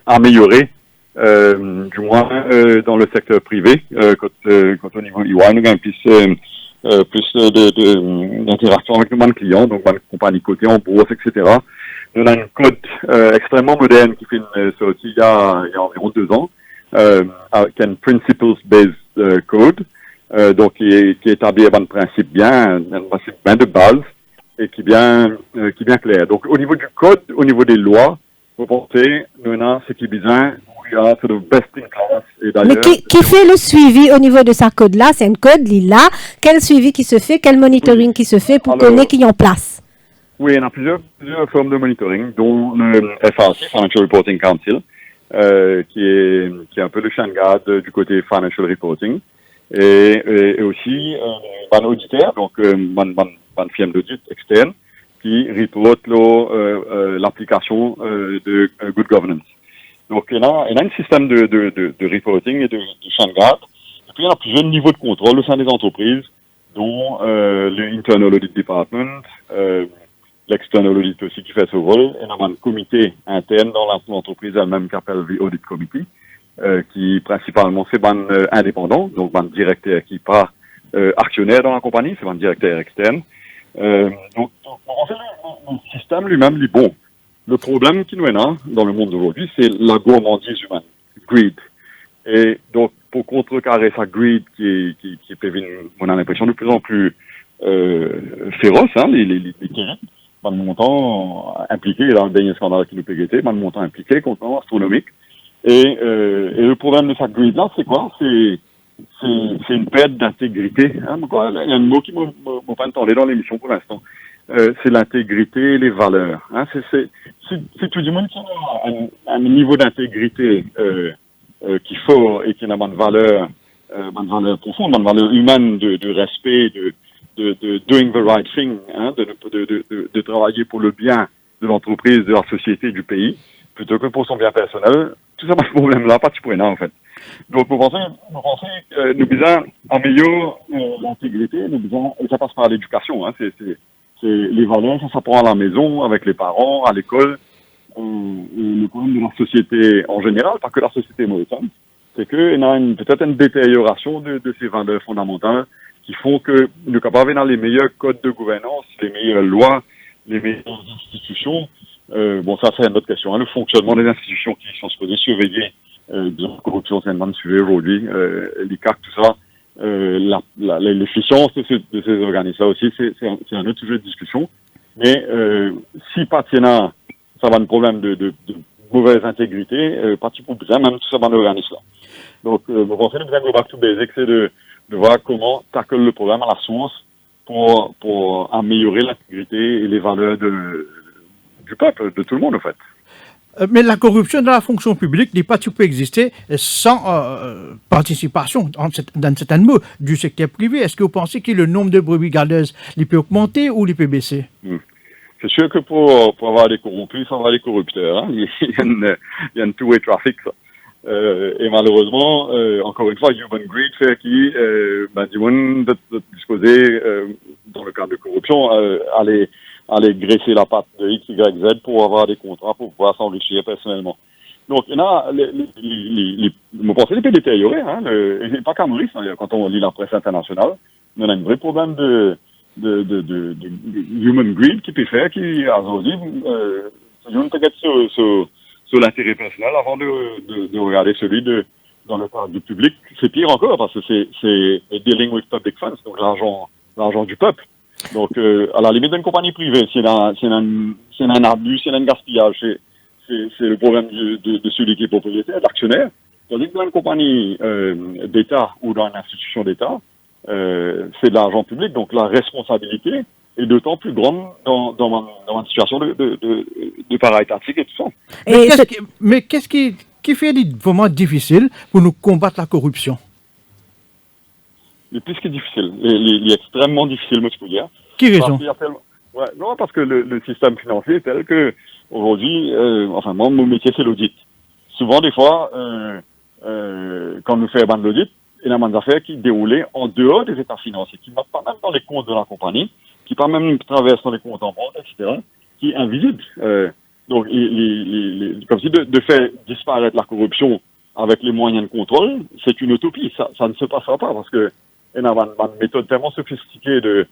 améliorée, du moins dans le secteur privé, quand au niveau EY, nous avons plus d'interaction avec nos clients, donc une compagnie cotée en bourse, etc. Nous avons un code extrêmement moderne qui fait sortie il y a environ 2 ans, qui est un principles-based code, donc qui établit un principe un principe bien de base et qui est bien clair. Donc au niveau du code, au niveau des lois, vous pensez, nous avons ce qui est bien. Sort of best in class. Mais qui fait le suivi au niveau de sa code-là? C'est un code là. Quel suivi qui se fait? Quel monitoring qui se fait pour connaître qui est en place? Oui, il y a plusieurs formes de monitoring, dont le FRC, Financial Reporting Council, qui est un peu le chien de garde du côté Financial Reporting, et aussi un auditeur, donc une firme d'audit externe, qui reporte l'application de Good Governance. Donc, il y a un système de reporting et de champ de garde. Et puis, il y a plusieurs niveaux de contrôle au sein des entreprises, dont le Internal Audit Department, l'External Audit aussi qui fait ce rôle, et il y a un comité interne dans l'entreprise elle-même qui s'appelle the Audit Committee, qui principalement c'est un indépendant, donc un directeur qui n'est pas actionnaire dans la compagnie, c'est un directeur externe. Donc, en fait, le système lui-même est bon. Le problème qui nous est là, dans le monde d'aujourd'hui, c'est la gourmandise humaine, greed. Et donc, pour contrecarrer sa greed qui peut venir, on a l'impression de plus en plus féroce, les terribles, un montant impliqué, dans le dernier scandale qui nous peut guetter, un montant impliqué, comptant astronomique. Et le problème de sa greed-là, c'est quoi? C'est une perte d'intégrité. Hein? Il y a un mot qui m'a pas entendu dans l'émission pour l'instant. C'est l'intégrité et les valeurs. Hein? C'est tout du monde qui a un niveau d'intégrité qu'il faut et qui a une valeur profonde, une valeur humaine de respect, de doing the right thing, hein? de travailler pour le bien de l'entreprise, de la société, du pays, plutôt que pour son bien personnel. Tout ça, ce problème-là, pas de problème en fait. Donc, vous pensez, nous devons améliorer l'intégrité, et ça passe par l'éducation, hein? C'est les valeurs, ça s'apprend à la maison, avec les parents, à l'école. Le problème de la société en général, pas que la société mauricienne, c'est qu'il y a peut-être une détérioration de ces valeurs fondamentales qui font que nous sommes capables d'avoir les meilleurs codes de gouvernance, les meilleures lois, les meilleures institutions. Bon, ça, c'est une autre question. Hein. Le fonctionnement des institutions qui sont supposées surveiller, la corruption, c'est un sujet aujourd'hui, l'ICAC, tout ça. L'efficience de ces organismes-là aussi, c'est un autre sujet de discussion. Mais si pas tiennent ça va un problème de mauvaise intégrité, pas pour bien, même tout ça dans l'organisme-là. Donc, vous pensez que le back to basic, c'est de voir comment tackle le problème à la source pour améliorer l'intégrité et les valeurs du peuple, de tout le monde, en fait. Mais la corruption dans la fonction publique n'est pas tout peut exister sans participation dans certains mots du secteur privé. Est-ce que vous pensez que le nombre de brebis gardeuses peut augmenter ou peut baisser? C'est sûr que pour avoir des corrompus, il faut avoir des corrupteurs. Hein. Il y a une two-way traffic, ça. Et malheureusement, encore une fois, human greed fait qui, du monde de disposer, dans le cadre de corruption, aller graisser la patte de X, Y, Z pour avoir des contrats, pour pouvoir s'enrichir personnellement. Donc, il y en a, mon pensée peut détériorer, hein, et pas qu'à Maurice, hein, quand on lit la presse internationale, on a un vrai problème de human greed qui peut faire, qui, aujourd'hui, on peut être sur l'intérêt personnel avant de regarder celui dans le cadre du public. C'est pire encore, parce que c'est dealing with public funds, donc l'argent du peuple. Donc, à la limite d'une compagnie privée, s'il y a un abus, s'il y a un gaspillage, c'est le problème de celui qui est propriétaire, l'actionnaire. Tandis que dans une compagnie d'État ou dans une institution d'État, c'est de l'argent public, donc la responsabilité, est d'autant plus grande dans ma situation de para-étatique et tout ça. Mais qu'est-ce qui fait vraiment difficile pour nous combattre la corruption? C'est plus que difficile. Il est extrêmement difficile, moi, je peux dire. Qui raison? Non, parce que le système financier est tel que aujourd'hui, moi, mon métier, c'est l'audit. Souvent, des fois, quand nous faisons l'audit, il y a des affaires qui déroulaient en dehors des états financiers, qui ne mettent pas même dans les comptes de la compagnie, qui pas même traversent dans les comptes en banque, etc., qui est invisible. Donc, comme si de faire disparaître la corruption avec les moyens de contrôle, c'est une utopie. Ça ne se passera pas parce que il y a une méthode tellement sophistiquée de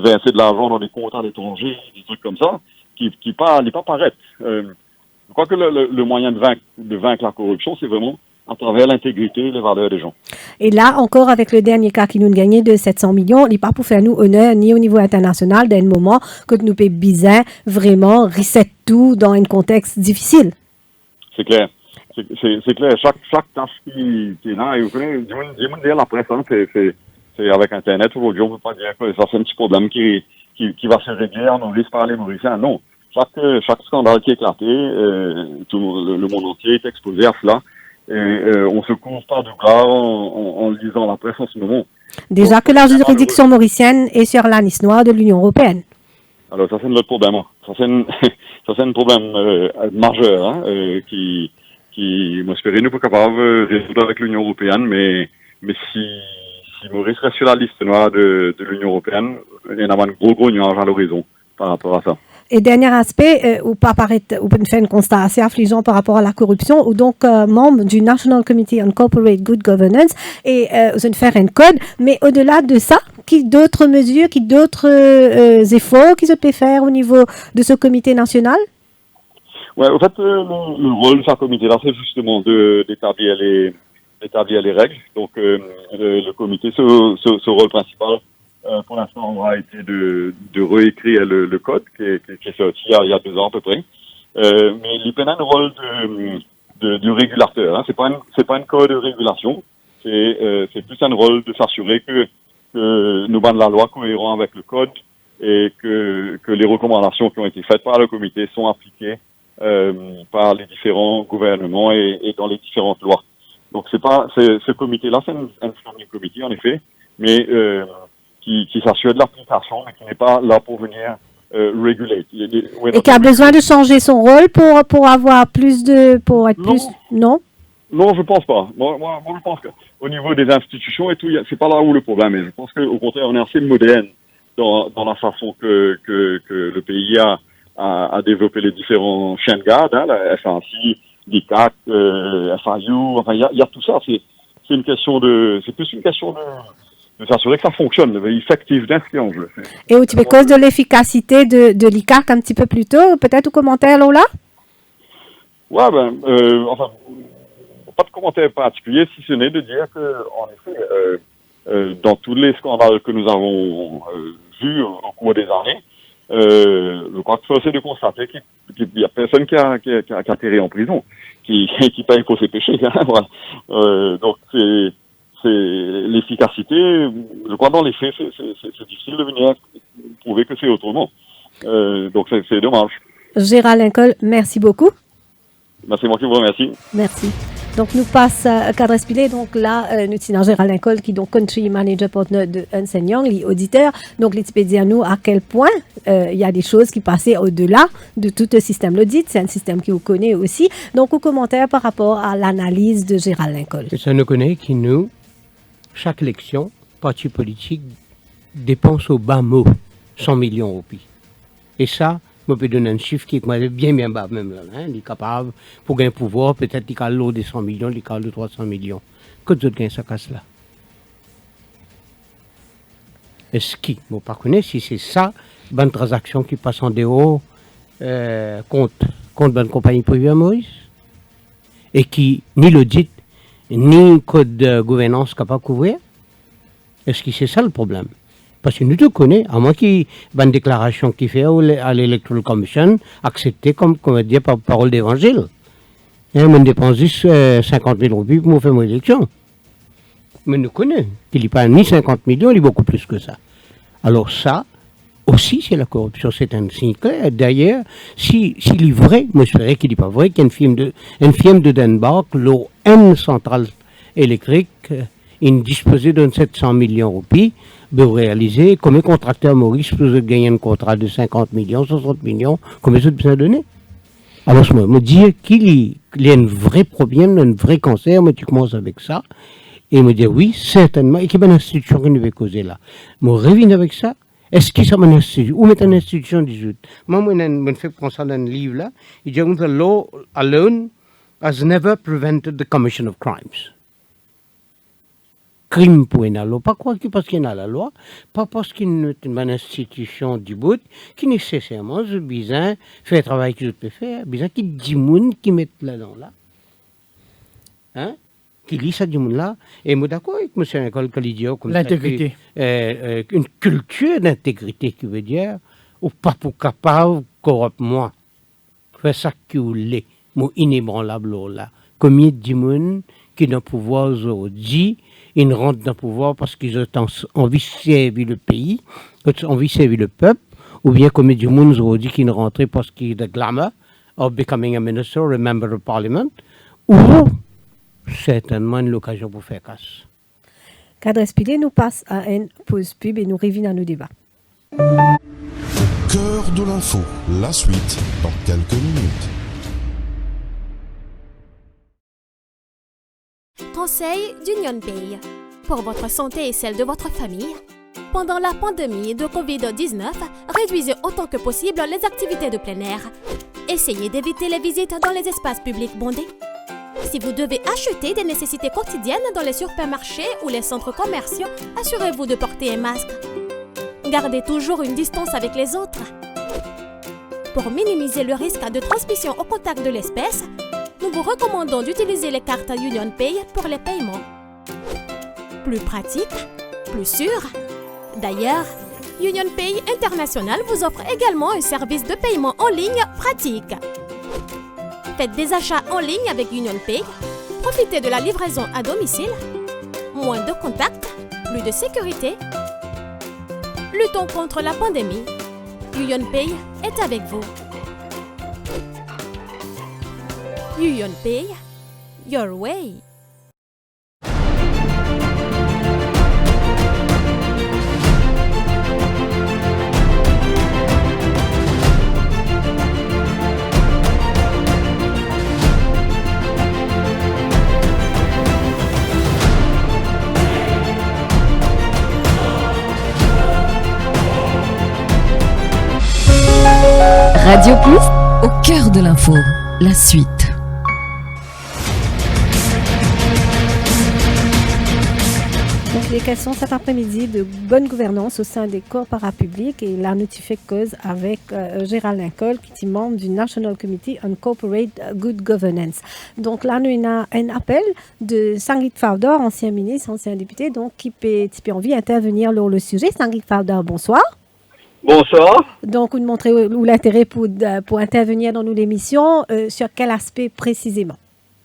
verser de l'argent dans des comptes à l'étranger, des trucs comme ça, qui n'est pas paraître. Je crois que le moyen de vaincre la corruption, c'est vraiment à travers l'intégrité et les valeurs des gens. Et là, encore avec le dernier cas qui nous gagnait de 700 millions, il n'est pas pour faire nous honneur ni au niveau international d'un moment que nous payons bizarre, vraiment, reset tout dans un contexte difficile. C'est clair. C'est clair. Chaque tâche qui est là, et vous connaissez, dire la presse, hein, c'est avec Internet, aujourd'hui, on ne peut pas dire que ça c'est un petit problème qui va se régler en Maurice par les Mauriciens. Non. Chaque scandale qui est éclaté, tout le monde entier est exposé à cela. Et on se couvre pas de gloire en lisant la presse en ce moment. Déjà que la juridiction mauricienne est sur la liste noire de l'Union européenne. Alors ça c'est notre problème. Ça c'est un problème majeur hein, qui moi j'espère nous pas capable de résoudre avec l'Union européenne, mais si Maurice reste sur la liste noire de l'Union européenne, il y en a un gros nuage à l'horizon par rapport à ça. Et dernier aspect, ou pas paraître, ou faire un constat assez affligeant par rapport à la corruption, ou donc membre du National Committee on Corporate Good Governance, et vous allez faire un code, mais au-delà de ça, d'autres mesures, d'autres efforts qui se peuvent faire au niveau de ce comité national? Ouais, en fait, le rôle de ce comité-là, c'est justement d'établir les règles. Donc, le comité, ce rôle principal, pour l'instant, aura été de réécrire le code qui est sorti il y a 2 ans à peu près. Mais il peut avoir un rôle de régulateur. Hein. C'est pas un code de régulation. C'est plus un rôle de s'assurer que nous avons la loi cohérente avec le code et que les recommandations qui ont été faites par le comité sont appliquées par les différents gouvernements et dans les différentes lois. Donc ce comité-là, c'est un standing committee en effet, mais qui s'assure de l'application, mais qui n'est pas là pour venir réguler. Et qui a besoin de changer son rôle pour avoir plus pour être plus... Non? Non, je pense pas. Moi, je pense qu'au niveau des institutions et tout, c'est pas là où le problème est. Je pense qu'au contraire, on est assez moderne dans la façon que le pays a développé les différents chiens de garde, hein, la FANSI, l'ICAC, FAIU, enfin, il y a tout ça. C'est plus une question de s'assurer que ça fonctionne, effectif d'influence. Et où tu fais cause de l'efficacité de l'ICAC un petit peu plus tôt, peut-être au commentaire, Lola? Ouais, pas de commentaire particulier, si ce n'est de dire que, en effet, dans tous les scandales que nous avons vus au cours des années, je crois que c'est de constater qu'il y a personne qui a atterri en prison, qui paye pour ses péchés. Hein, voilà. Donc c'est l'efficacité. Je crois dans les faits, c'est difficile de venir prouver que c'est autrement. Donc c'est dommage. Gérald Lincoln, merci beaucoup. C'est moi qui vous remercie. Merci. Donc, nous passe à Cadre Espilé. Donc, là, nous avons Gérald Lincoln, qui est donc Country Manager Partner de Ernst & Young, l'auditeur. Donc, il peut dire nous à quel point il y a des choses qui passaient au-delà de tout le système. L'audit, c'est un système qui vous connaît aussi. Donc, au commentaire par rapport à l'analyse de Gérald Lincoln. Ça nous connaît qui nous, chaque élection, parti politique, dépense au bas mot 100 millions de roupies. Et ça, je peux donner un chiffre qui est bien bas même là. Hein. Il est capable, pour gagner pouvoir, peut-être qu'il a l'eau de 100 millions, il a de 300 millions. Que tu gagnes ça casse là? Est-ce qu'il ne pas connaître si c'est ça, bonne transaction qui passe en dehors contre bonne compagnie privée à Maurice? Et qui, ni l'audit, ni code de gouvernance capable de couvrir? Est-ce que c'est ça le problème? Parce que nous te connaissons, à moins qu'il y ait une déclaration qui fait à l'Electoral Commission, acceptée comme dire par parole d'évangile. Et on dépense juste 50 000 roupies pour faire mon élection. Mais nous connaissons qu'il n'y a pas ni 50 millions, il y a beaucoup plus que ça. Alors ça, aussi, c'est la corruption, c'est un signe clair. D'ailleurs, s'il est vrai, moi j'espère qu'il n'est pas vrai, qu'un film de Denmark, l'eau N centrale électrique, il disposait de 700 millions de roupies, pour réaliser, comme un contracteur Maurice peut gagner un contrat de 50 millions, 60 millions, combien ça besoin donner? Alors, je me dis qu'il y a un vrai problème, un vrai cancer, moi tu commences avec ça, et me dire oui, certainement, et qu'il y a une institution qui nous va causer là. Moi, reviens avec ça. Est-ce qu'il y a une institution? Où mettre une institution 18? Moi, je fais penser dans un livre là, il dit que the law alone has never prevented the commission of crimes. Crime pour une loi, pas quoi que parce qu'il y a la loi, pas parce qu'il y a une institution du bout qui nécessairement a besoin de faire le travail que je peux faire, besoin qu'il y ait des gens qui mettent là-dedans là. Hein? Qui lit ça du monde là, et moi d'accord avec M. Nicole Calidio, comme l'intégrité. Une culture d'intégrité qui veut dire, ou pas pour capable, corrompt moi. Faire ça que vous voulez, mon inébranlable là. Combien de gens qui ont le pouvoir aujourd'hui, ils rentrent dans le pouvoir parce qu'ils ont envie de servir le pays, envie de servir le peuple, ou bien combien de gens aujourd'hui qui sont rentrés parce qu'ils ont the glamour of becoming a minister or a member of parliament, ou certainement une occasion pour faire casse. Cadre Espilé nous passe à une pause pub et nous revenons à nos débats. Au cœur de l'info, la suite dans quelques minutes. Conseil d'Union Pay. Pour votre santé et celle de votre famille, pendant la pandémie de Covid-19, réduisez autant que possible les activités de plein air. Essayez d'éviter les visites dans les espaces publics bondés. Si vous devez acheter des nécessités quotidiennes dans les supermarchés ou les centres commerciaux, assurez-vous de porter un masque. Gardez toujours une distance avec les autres. Pour minimiser le risque de transmission au contact de l'espèce, nous vous recommandons d'utiliser les cartes Union Pay pour les paiements. Plus pratique, plus sûr. D'ailleurs, Union Pay International vous offre également un service de paiement en ligne pratique. Faites des achats en ligne avec Union Pay, profitez de la livraison à domicile, moins de contacts, plus de sécurité. Luttons contre la pandémie. Union Pay est avec vous. Union Pay, your way. Radio Plus, au cœur de l'info, la suite. Donc, les questions cet après-midi de bonne gouvernance au sein des corps parapublics et la notifiée cause avec Gérald Lincoln, qui est membre du National Committee on Corporate Good Governance. Donc là, nous avons un appel de Sangeet Fowler, ancien ministre, ancien député, donc qui peut envie d'intervenir sur le sujet. Sangeet Fowler, bonsoir. Bonsoir. Donc, vous nous montrez l'intérêt pour intervenir dans nos émissions, sur quel aspect précisément?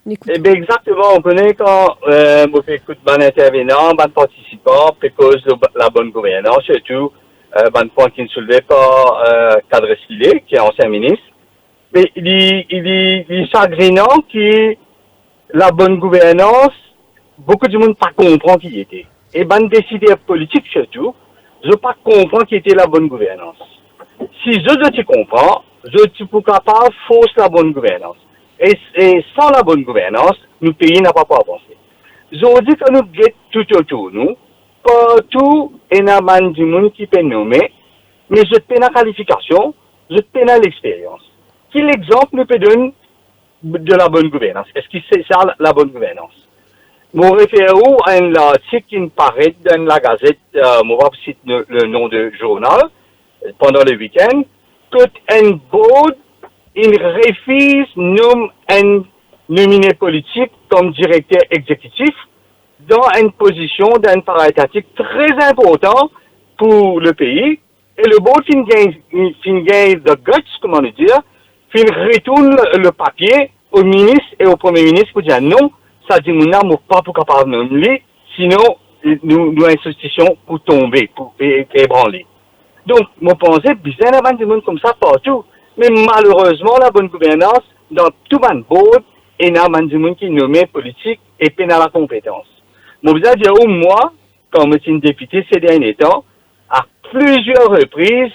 Eh bien, exactement. On connaît quand on fait écoute bon intervenant, bon participant, précause de la bonne gouvernance, surtout bon point qui est soulevé par Cadre Espilé, qui est ancien ministre. Mais il est chagrinant que la bonne gouvernance, beaucoup de monde pas comprend qui était. Et bon décideurs politiques surtout, je pas comprends qui était la bonne gouvernance. Si je comprends, je suis pour capable fausse la bonne gouvernance. Et sans la bonne gouvernance, nos pays n'a pas avancé. Je dis que nous guettons tout autour nous, partout et n'a pas du monde qui peut nommer, mais je peux la qualification, je peux l'expérience. Quel exemple nous peut donner de la bonne gouvernance? Est-ce que c'est ça la bonne gouvernance? Mon réfère à un article qui paraît dans la Gazette, moi je cite le nom du journal, pendant le week-end, que un board, il refuse un nominé politique comme directeur exécutif dans une position d'un paritatique très important pour le pays. Et le board fin gagne the guts, comment le dire, fin retourne le papier au ministre et au premier ministre pour dire non, ça dit mon âme pas pour capable de nommer, sinon nous institutions pour tomber, pour ébranler. Donc, moi, je pense que bien avant du monde comme ça partout. Mais malheureusement, la bonne gouvernance, dans tout le board, il y a du monde qui est nommé politique et puis dans la compétence. Moi, je veux dire, moi, quand je suis député ces derniers temps, à plusieurs reprises,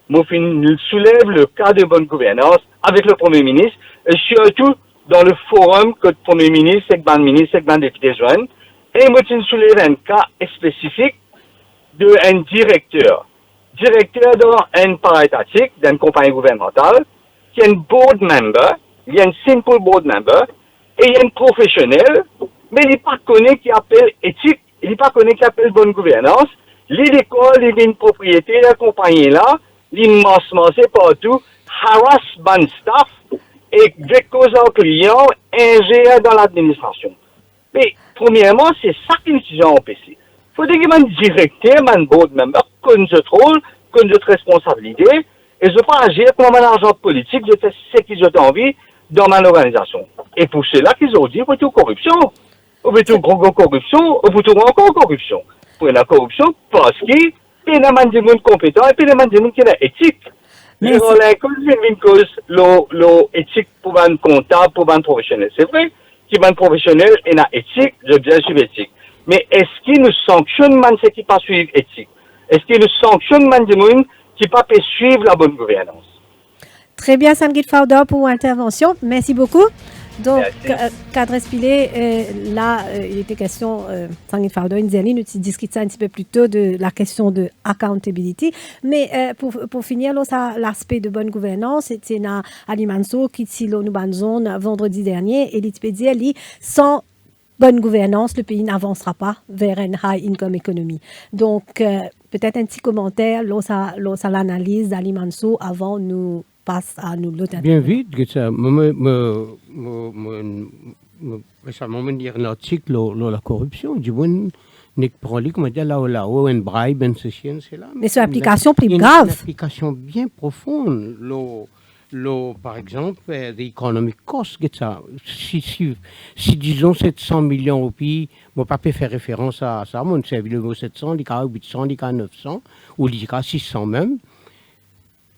moi, je soulève le cas de bonne gouvernance avec le Premier ministre, et surtout dans le forum que le Premier ministre, et le député joignent. Et moi, je soulève un cas spécifique d'un directeur dans une paraétatique, d'une compagnie gouvernementale, qui est un board member, il y a un simple board member, et il y a un professionnel, mais il n'est pas connu qui appelle éthique, il n'est pas connu qui appelle bonne gouvernance. L'école, il y a une propriété de la compagnie là, l'immensément c'est partout, harass ban staff, et avec cause aux clients, ingère dans l'administration. Mais, premièrement, c'est ça qui est utilisé en PC. Il faudrait qu'il y ait un directeur, un board member, qu'on se rôle, qu'on se responsabilité, et je ne pas agir comme un agent politique, je fais ce qu'ils ont envie dans mon organisation. Et pour cela qu'ils ont dit, vous êtes corruption. Vous êtes corruption, vous êtes encore corruption. Pour la corruption, parce qu'il y a des gens compétents et puis il y a des gens qui ont éthique. Mais une cause, l'éthique pour un comptable, pour un professionnel. C'est vrai qu'il y a un professionnel et une éthique, je bien suivre éthique. Mais est-ce qu'il nous sanctionne ceux qui ne pas suivre éthique? Est-ce qu'il nous sanctionne des gens qui ne pas suivre la bonne gouvernance? Très bien, Sanguit Fauda, pour l'intervention. Merci beaucoup. Donc, cadre Espilé, là, il était question, Sanguit Fauda, nous discutons un petit peu plus tôt de la question de accountability. Mais pour finir, l'aspect de bonne gouvernance, c'était Ali Mansour qui est nous banzone vendredi dernier et il peut dire, sans bonne gouvernance, le pays n'avancera pas vers une high income economy. Donc, peut-être un petit commentaire, sur l'analyse d'Ali Mansour avant nous passe à nous l'autre. Bien vite, que ça, récemment, me dire l'article sur la corruption, du moins, n'est pas comme dire là, un bribe, une session, c'est là. Mais c'est une application plus grave. Une application bien profonde, par exemple, the economic cost, que ça. Si disons 700 millions au pays, je ne peux pas faire référence à ça, mais on sait le mot 700, il y a 800, il y a 900, ou il y a 600 même.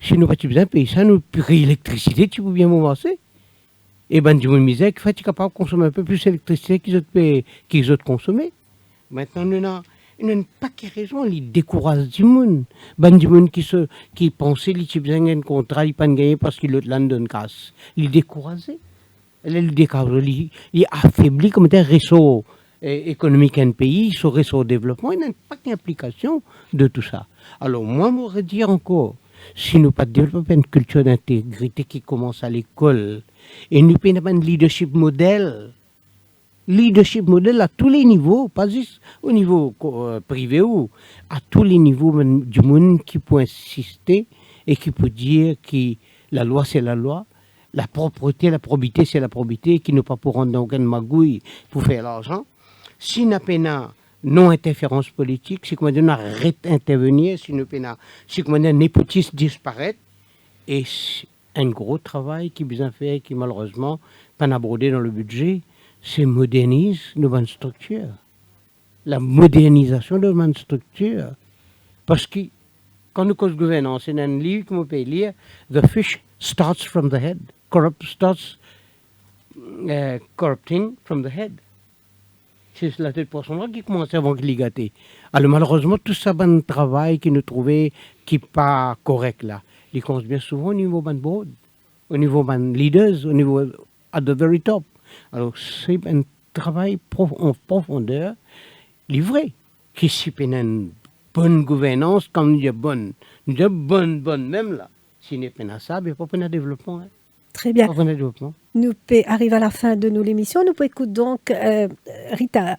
Si nous n'avons pas besoin de payer ça, nous payons l'électricité, tu peux bien m'avancer. Et ben, du monde misère, qui fait capable de consommer un peu plus d'électricité qu'ils ont consommé. Maintenant, nous avons une paquet de raisons, ils découragent du monde. Ben, du monde qui pensait qu'ils avaient besoin d'un contrat, ils ne peuvent pas gagner parce qu'ils ont l'autre casse. Ils découragent. Ils affaiblissent comme un réseau économique d'un pays, ce réseau de développement, il n'y a pas d'implication de tout ça. Alors, moi, je voudrais dire encore, si nous pas développer une culture d'intégrité qui commence à l'école, et nous pas un leadership modèle à tous les niveaux, pas juste au niveau privé ou à tous les niveaux du monde qui peut insister et qui peut dire que la loi c'est la loi, la propreté, la probité c'est la probité, qui ne pas pour rendre dans aucune magouille pour faire l'argent. Si n'a pas non-interférence politique, si comment on arrête d'intervenir, si comment un népotisme disparaît, et un gros travail qui est bien fait, qui malheureusement pas abordé dans le budget, c'est moderniser nos structures. La modernisation de nos structures. Parce que quand nous cause gouvernance, c'est un livre que vous pouvez lire, The fish starts from the head, corrupting from the head. C'est la tête poisson-là qui commence avant qu'il y gâté. Alors malheureusement, tout ça, bon travail qui nous trouvait qui n'est pas correct là. Il commence bien souvent au niveau de board, au niveau de leaders, au niveau at the very top. Alors c'est un travail en profondeur, livré, qui si une bonne gouvernance, comme nous disons bonne même là. Si n'est pas ça, il n'y a pas de développement. Hein. Très bien. Nous arrivons à la fin de l'émission. Nous pouvons écouter donc Gita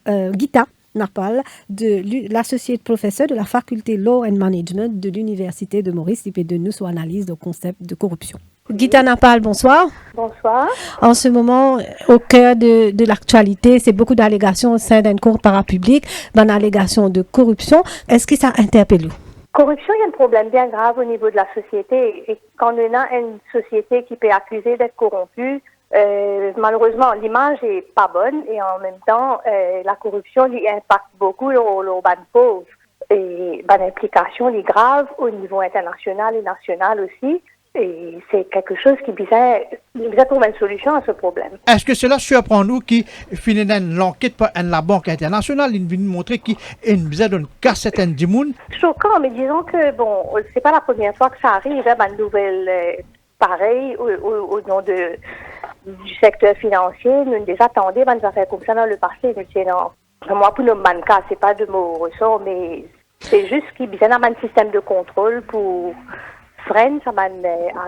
Narpal, de l'associé professeur de la faculté Law and Management de l'Université de Maurice, qui peut de nous sur analyse de concept de corruption. Gita Narpal, bonsoir. Bonsoir. En ce moment, au cœur de l'actualité, c'est beaucoup d'allégations au sein d'une cour parapublique, d'allégations de corruption. Est-ce que ça interpelle vous? Corruption, il y a un problème bien grave au niveau de la société. Et quand on a une société qui peut accuser d'être corrompue, Malheureusement, l'image est pas bonne et en même temps, la corruption lui impacte beaucoup les bandes pauvres et l'implication est grave au niveau international et national aussi. Et c'est quelque chose qui vient trouver une solution à ce problème. Est-ce que cela surprend nous qui finalement l'enquête par la Banque internationale, il vient montrer qu'il y a une besoin d'une cassette du monde? Choquant, mais disons que bon, c'est pas la première fois que ça arrive, une nouvelle pareille au nom du secteur financier. Nous déjà attendions des affaires comme ça dans le passé. Moi, pour nos mankas, c'est pas de mon ressort, mais c'est juste qu'il y a un système de contrôle pour freine ça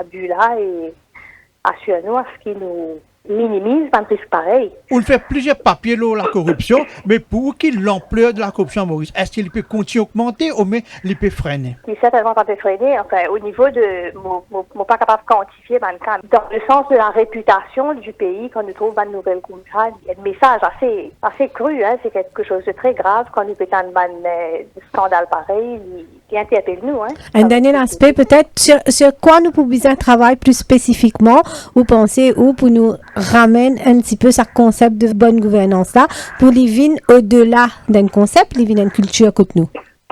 abus là et assure-nous à ce qui nous minimise un risque pareil. On fait plusieurs papiers sur la corruption, mais pour qui l'ampleur de la corruption, Maurice, est-ce qu'il peut continuer à augmenter ou mais il peut freiner? Il certainement pas peut freiner. Enfin, au niveau de, mon pas capable de quantifier, dans le sens de la réputation du pays, quand nous trouvons une nouvelle comme ça, il y a un message assez cru, hein, c'est quelque chose de très grave quand nous pétons un scandale pareil, qui interpelle nous, hein. Un dernier aspect, peut-être, sur quoi nous pouvons travailler plus spécifiquement, vous pensez, ou pour nous ramène un petit peu ce concept de bonne gouvernance là, pour les vignes au-delà d'un concept, les vignes d'une culture que nous.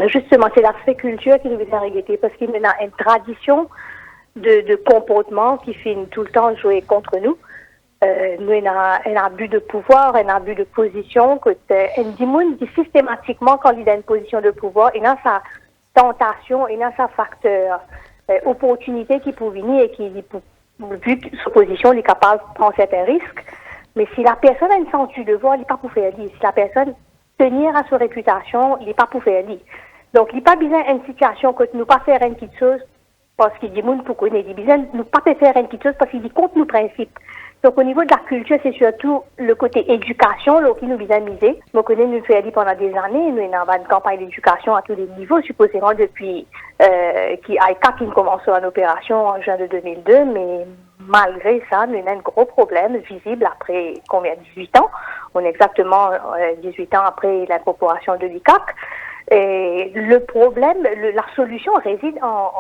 Justement, c'est l'aspect culture qui nous vient regretter parce qu'il y a une tradition de comportement qui finit tout le temps jouer contre nous. Nous, il y a un abus de pouvoir, un abus de position, que un dit systématiquement quand il a une position de pouvoir, il a sa tentation, il a sa facteur, opportunité qui peut venir et qui vu que sa position, il est capable de prendre certains risques. Mais si la personne a une sensu de devoir, il n'est pas pour faire lire. Si la personne tenir à sa réputation, il n'est pas pour faire lire. Donc, il n'est pas besoin d'une situation que nous pas faire une petite chose parce qu'il dit moun pour connaître. Il besoin nous pas faire une petite chose parce qu'il dit contre nos principes. Donc, au niveau de la culture, c'est surtout le côté éducation là, qui nous vient miser. Nous connaissons nous faire lire pendant des années. Nous avons une campagne d'éducation à tous les niveaux, supposément depuis qui commence en opération en juin de 2002, mais malgré ça, nous avons un gros problème visible après combien 18 ans. On est exactement 18 ans après l'incorporation de l'ICAC. Et le problème, la solution réside en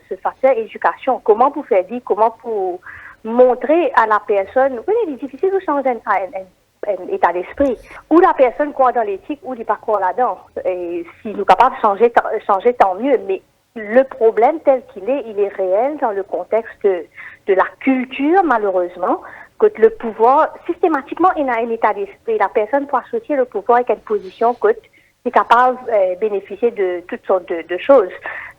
ce facteur éducation. Comment vous faire dire, comment vous montrer à la personne, oui, il est difficile de changer un état d'esprit. Ou la personne croit dans l'éthique, ou il n'est pas croit là-dedans. Et si nous sommes capables de changer, tant mieux. Mais le problème tel qu'il est, il est réel dans le contexte de la culture, malheureusement, que le pouvoir, systématiquement, il a un état d'esprit. La personne peut associer le pouvoir avec une position que est capable de bénéficier de toutes sortes de choses.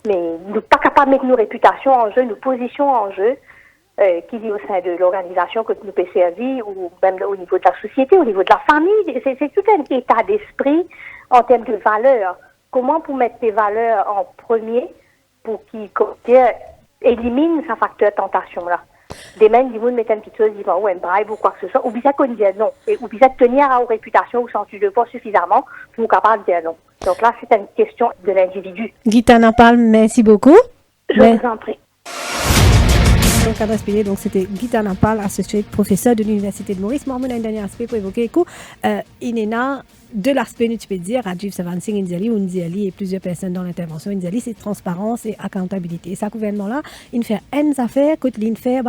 Mais nous ne sommes pas capables de mettre nos réputations en jeu, nos positions en jeu, qui dit au sein de l'organisation que nous peut servir, ou même au niveau de la société, au niveau de la famille. C'est tout un état d'esprit en termes de valeurs. Comment pour mettre les valeurs en premier pour qu'ils éliminent ce facteur tentation-là. Des mêmes, ils vont mettre une petite chose, ils vont ou un bribe ou quoi que ce soit, ou bien qu'on dise non, ou bien tenir à une réputation ou sensu de pas suffisamment pour être capable de dire non. Donc là, c'est une question de l'individu. Guitana Palme, merci beaucoup. Je vous en prie. Donc, adresse payée, donc c'était Guitana Palme, associé professeur de l'Université de Maurice. Moi, on a un dernier aspect pour évoquer. Il y a de l'aspect, tu peux dire, Rajiv Savansing Indiali ou Indiali et plusieurs personnes dans l'intervention Indiali, c'est transparence et accountabilité. Et ce gouvernement-là, il fait une affaire que l'INFER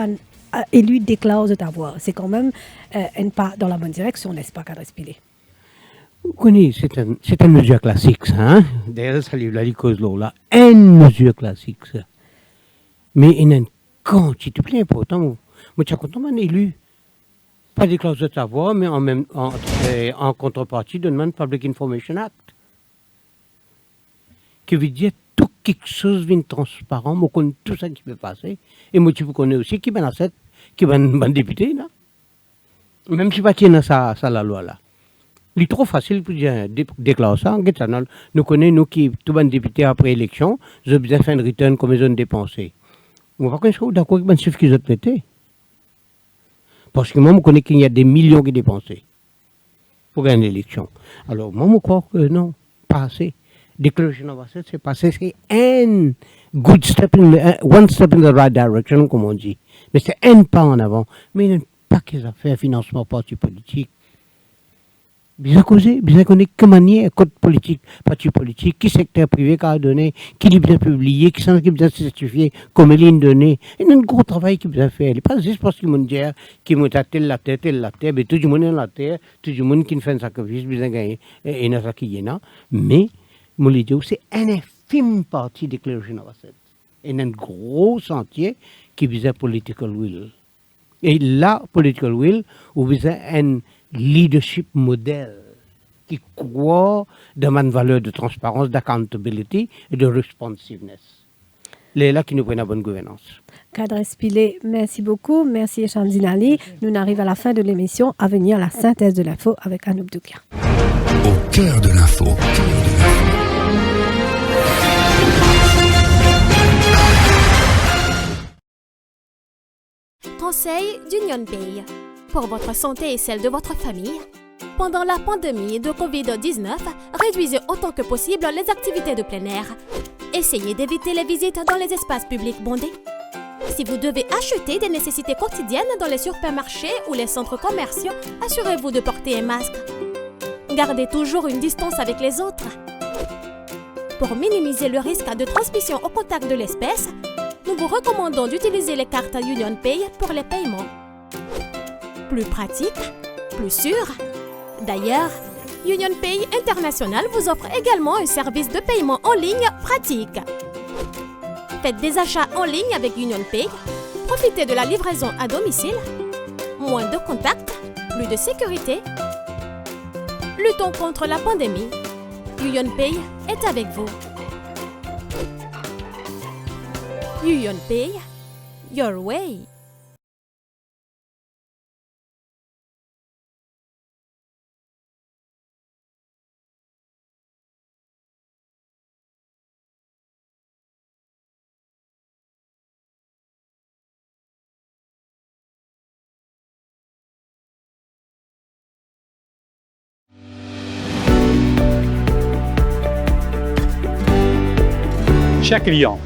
et lui déclare de t'avoir. C'est quand même un pas dans la bonne direction, n'est-ce pas, qu'adresse payée? Oui, c'est une mesure classique, ça. Hein? D'ailleurs, ça livre la cause là. Une mesure classique, ça. Mais il y a une quantité plus importante. Moi, je suis content d'un élu. Pas des clauses de savoir, mais en contrepartie de demande Public Information Act. Qui veut dire tout quelque chose vient transparent, moi connais tout ça qui peut passer. Et moi tu connais aussi qui va un député là. Même si pas tiens ça la loi là. Il est trop facile pour dire déclarer ça. Nous connaissons nous qui tout un député après élection, j'ai besoin de faire une return comme ils ont dépensé. On va connaître d'accord avec un chiffre qu'ils ont traité. Parce que moi, je connais qu'il y a des millions qui dépensés pour gagner l'élection. Alors, moi, je crois que non, pas assez. Déclaration of assets, c'est passé, c'est un good step, one step in the right direction, comme on dit. Mais c'est un pas en avant. Mais il n'y a pas qu'à faire financement parti politique. Bien causé, bien connaître que manière, code politique, parti politique, qui secteur privé qui a donné, qui est bien publié, qui sont bien certifié, comme il est donné. Il y a un gros travail qui bien fait. Il n'est pas juste parce qu'ils m'ont dit qu'ils m'ont telle la tête, mais tout le monde est la terre, tout le monde qui fait un sacrifice, bien gagné, et n'a pas qui y en a. Mais, mon idée, c'est une infime partie des clergés dans la tête. Il y a un gros sentier qui vise political will. Et là, political will, vous vise un leadership modèle qui croit dans une valeur de transparence, d'accountability et de responsiveness. C'est là qui nous prennent la bonne gouvernance. Cadre Spilé, merci beaucoup. Merci Echandine Ali. Nous arrivons à la fin de l'émission. À venir la synthèse de l'info avec Anouk Doukia. Au cœur de l'info. Conseil d'Union Pay. Pour votre santé et celle de votre famille, pendant la pandémie de Covid-19, réduisez autant que possible les activités de plein air. Essayez d'éviter les visites dans les espaces publics bondés. Si vous devez acheter des nécessités quotidiennes dans les supermarchés ou les centres commerciaux, assurez-vous de porter un masque. Gardez toujours une distance avec les autres. Pour minimiser le risque de transmission au contact de l'espèce, nous vous recommandons d'utiliser les cartes Union Pay pour les paiements. Plus pratique, plus sûr. D'ailleurs, Union Pay International vous offre également un service de paiement en ligne pratique. Faites des achats en ligne avec Union Pay, profitez de la livraison à domicile, moins de contacts, plus de sécurité. Luttons contre la pandémie. Union Pay est avec vous. Union Pay, your way. Chers clients,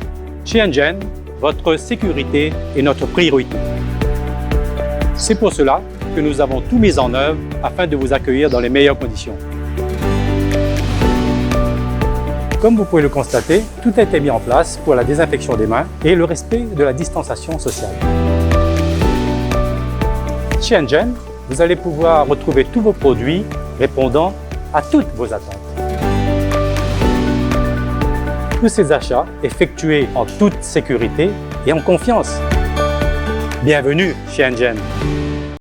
chez Engen, votre sécurité est notre priorité. C'est pour cela que nous avons tout mis en œuvre afin de vous accueillir dans les meilleures conditions. Comme vous pouvez le constater, tout a été mis en place pour la désinfection des mains et le respect de la distanciation sociale. Chez Engen, vous allez pouvoir retrouver tous vos produits répondant à toutes vos attentes. Tous ces achats effectués en toute sécurité et en confiance. Bienvenue chez Engen.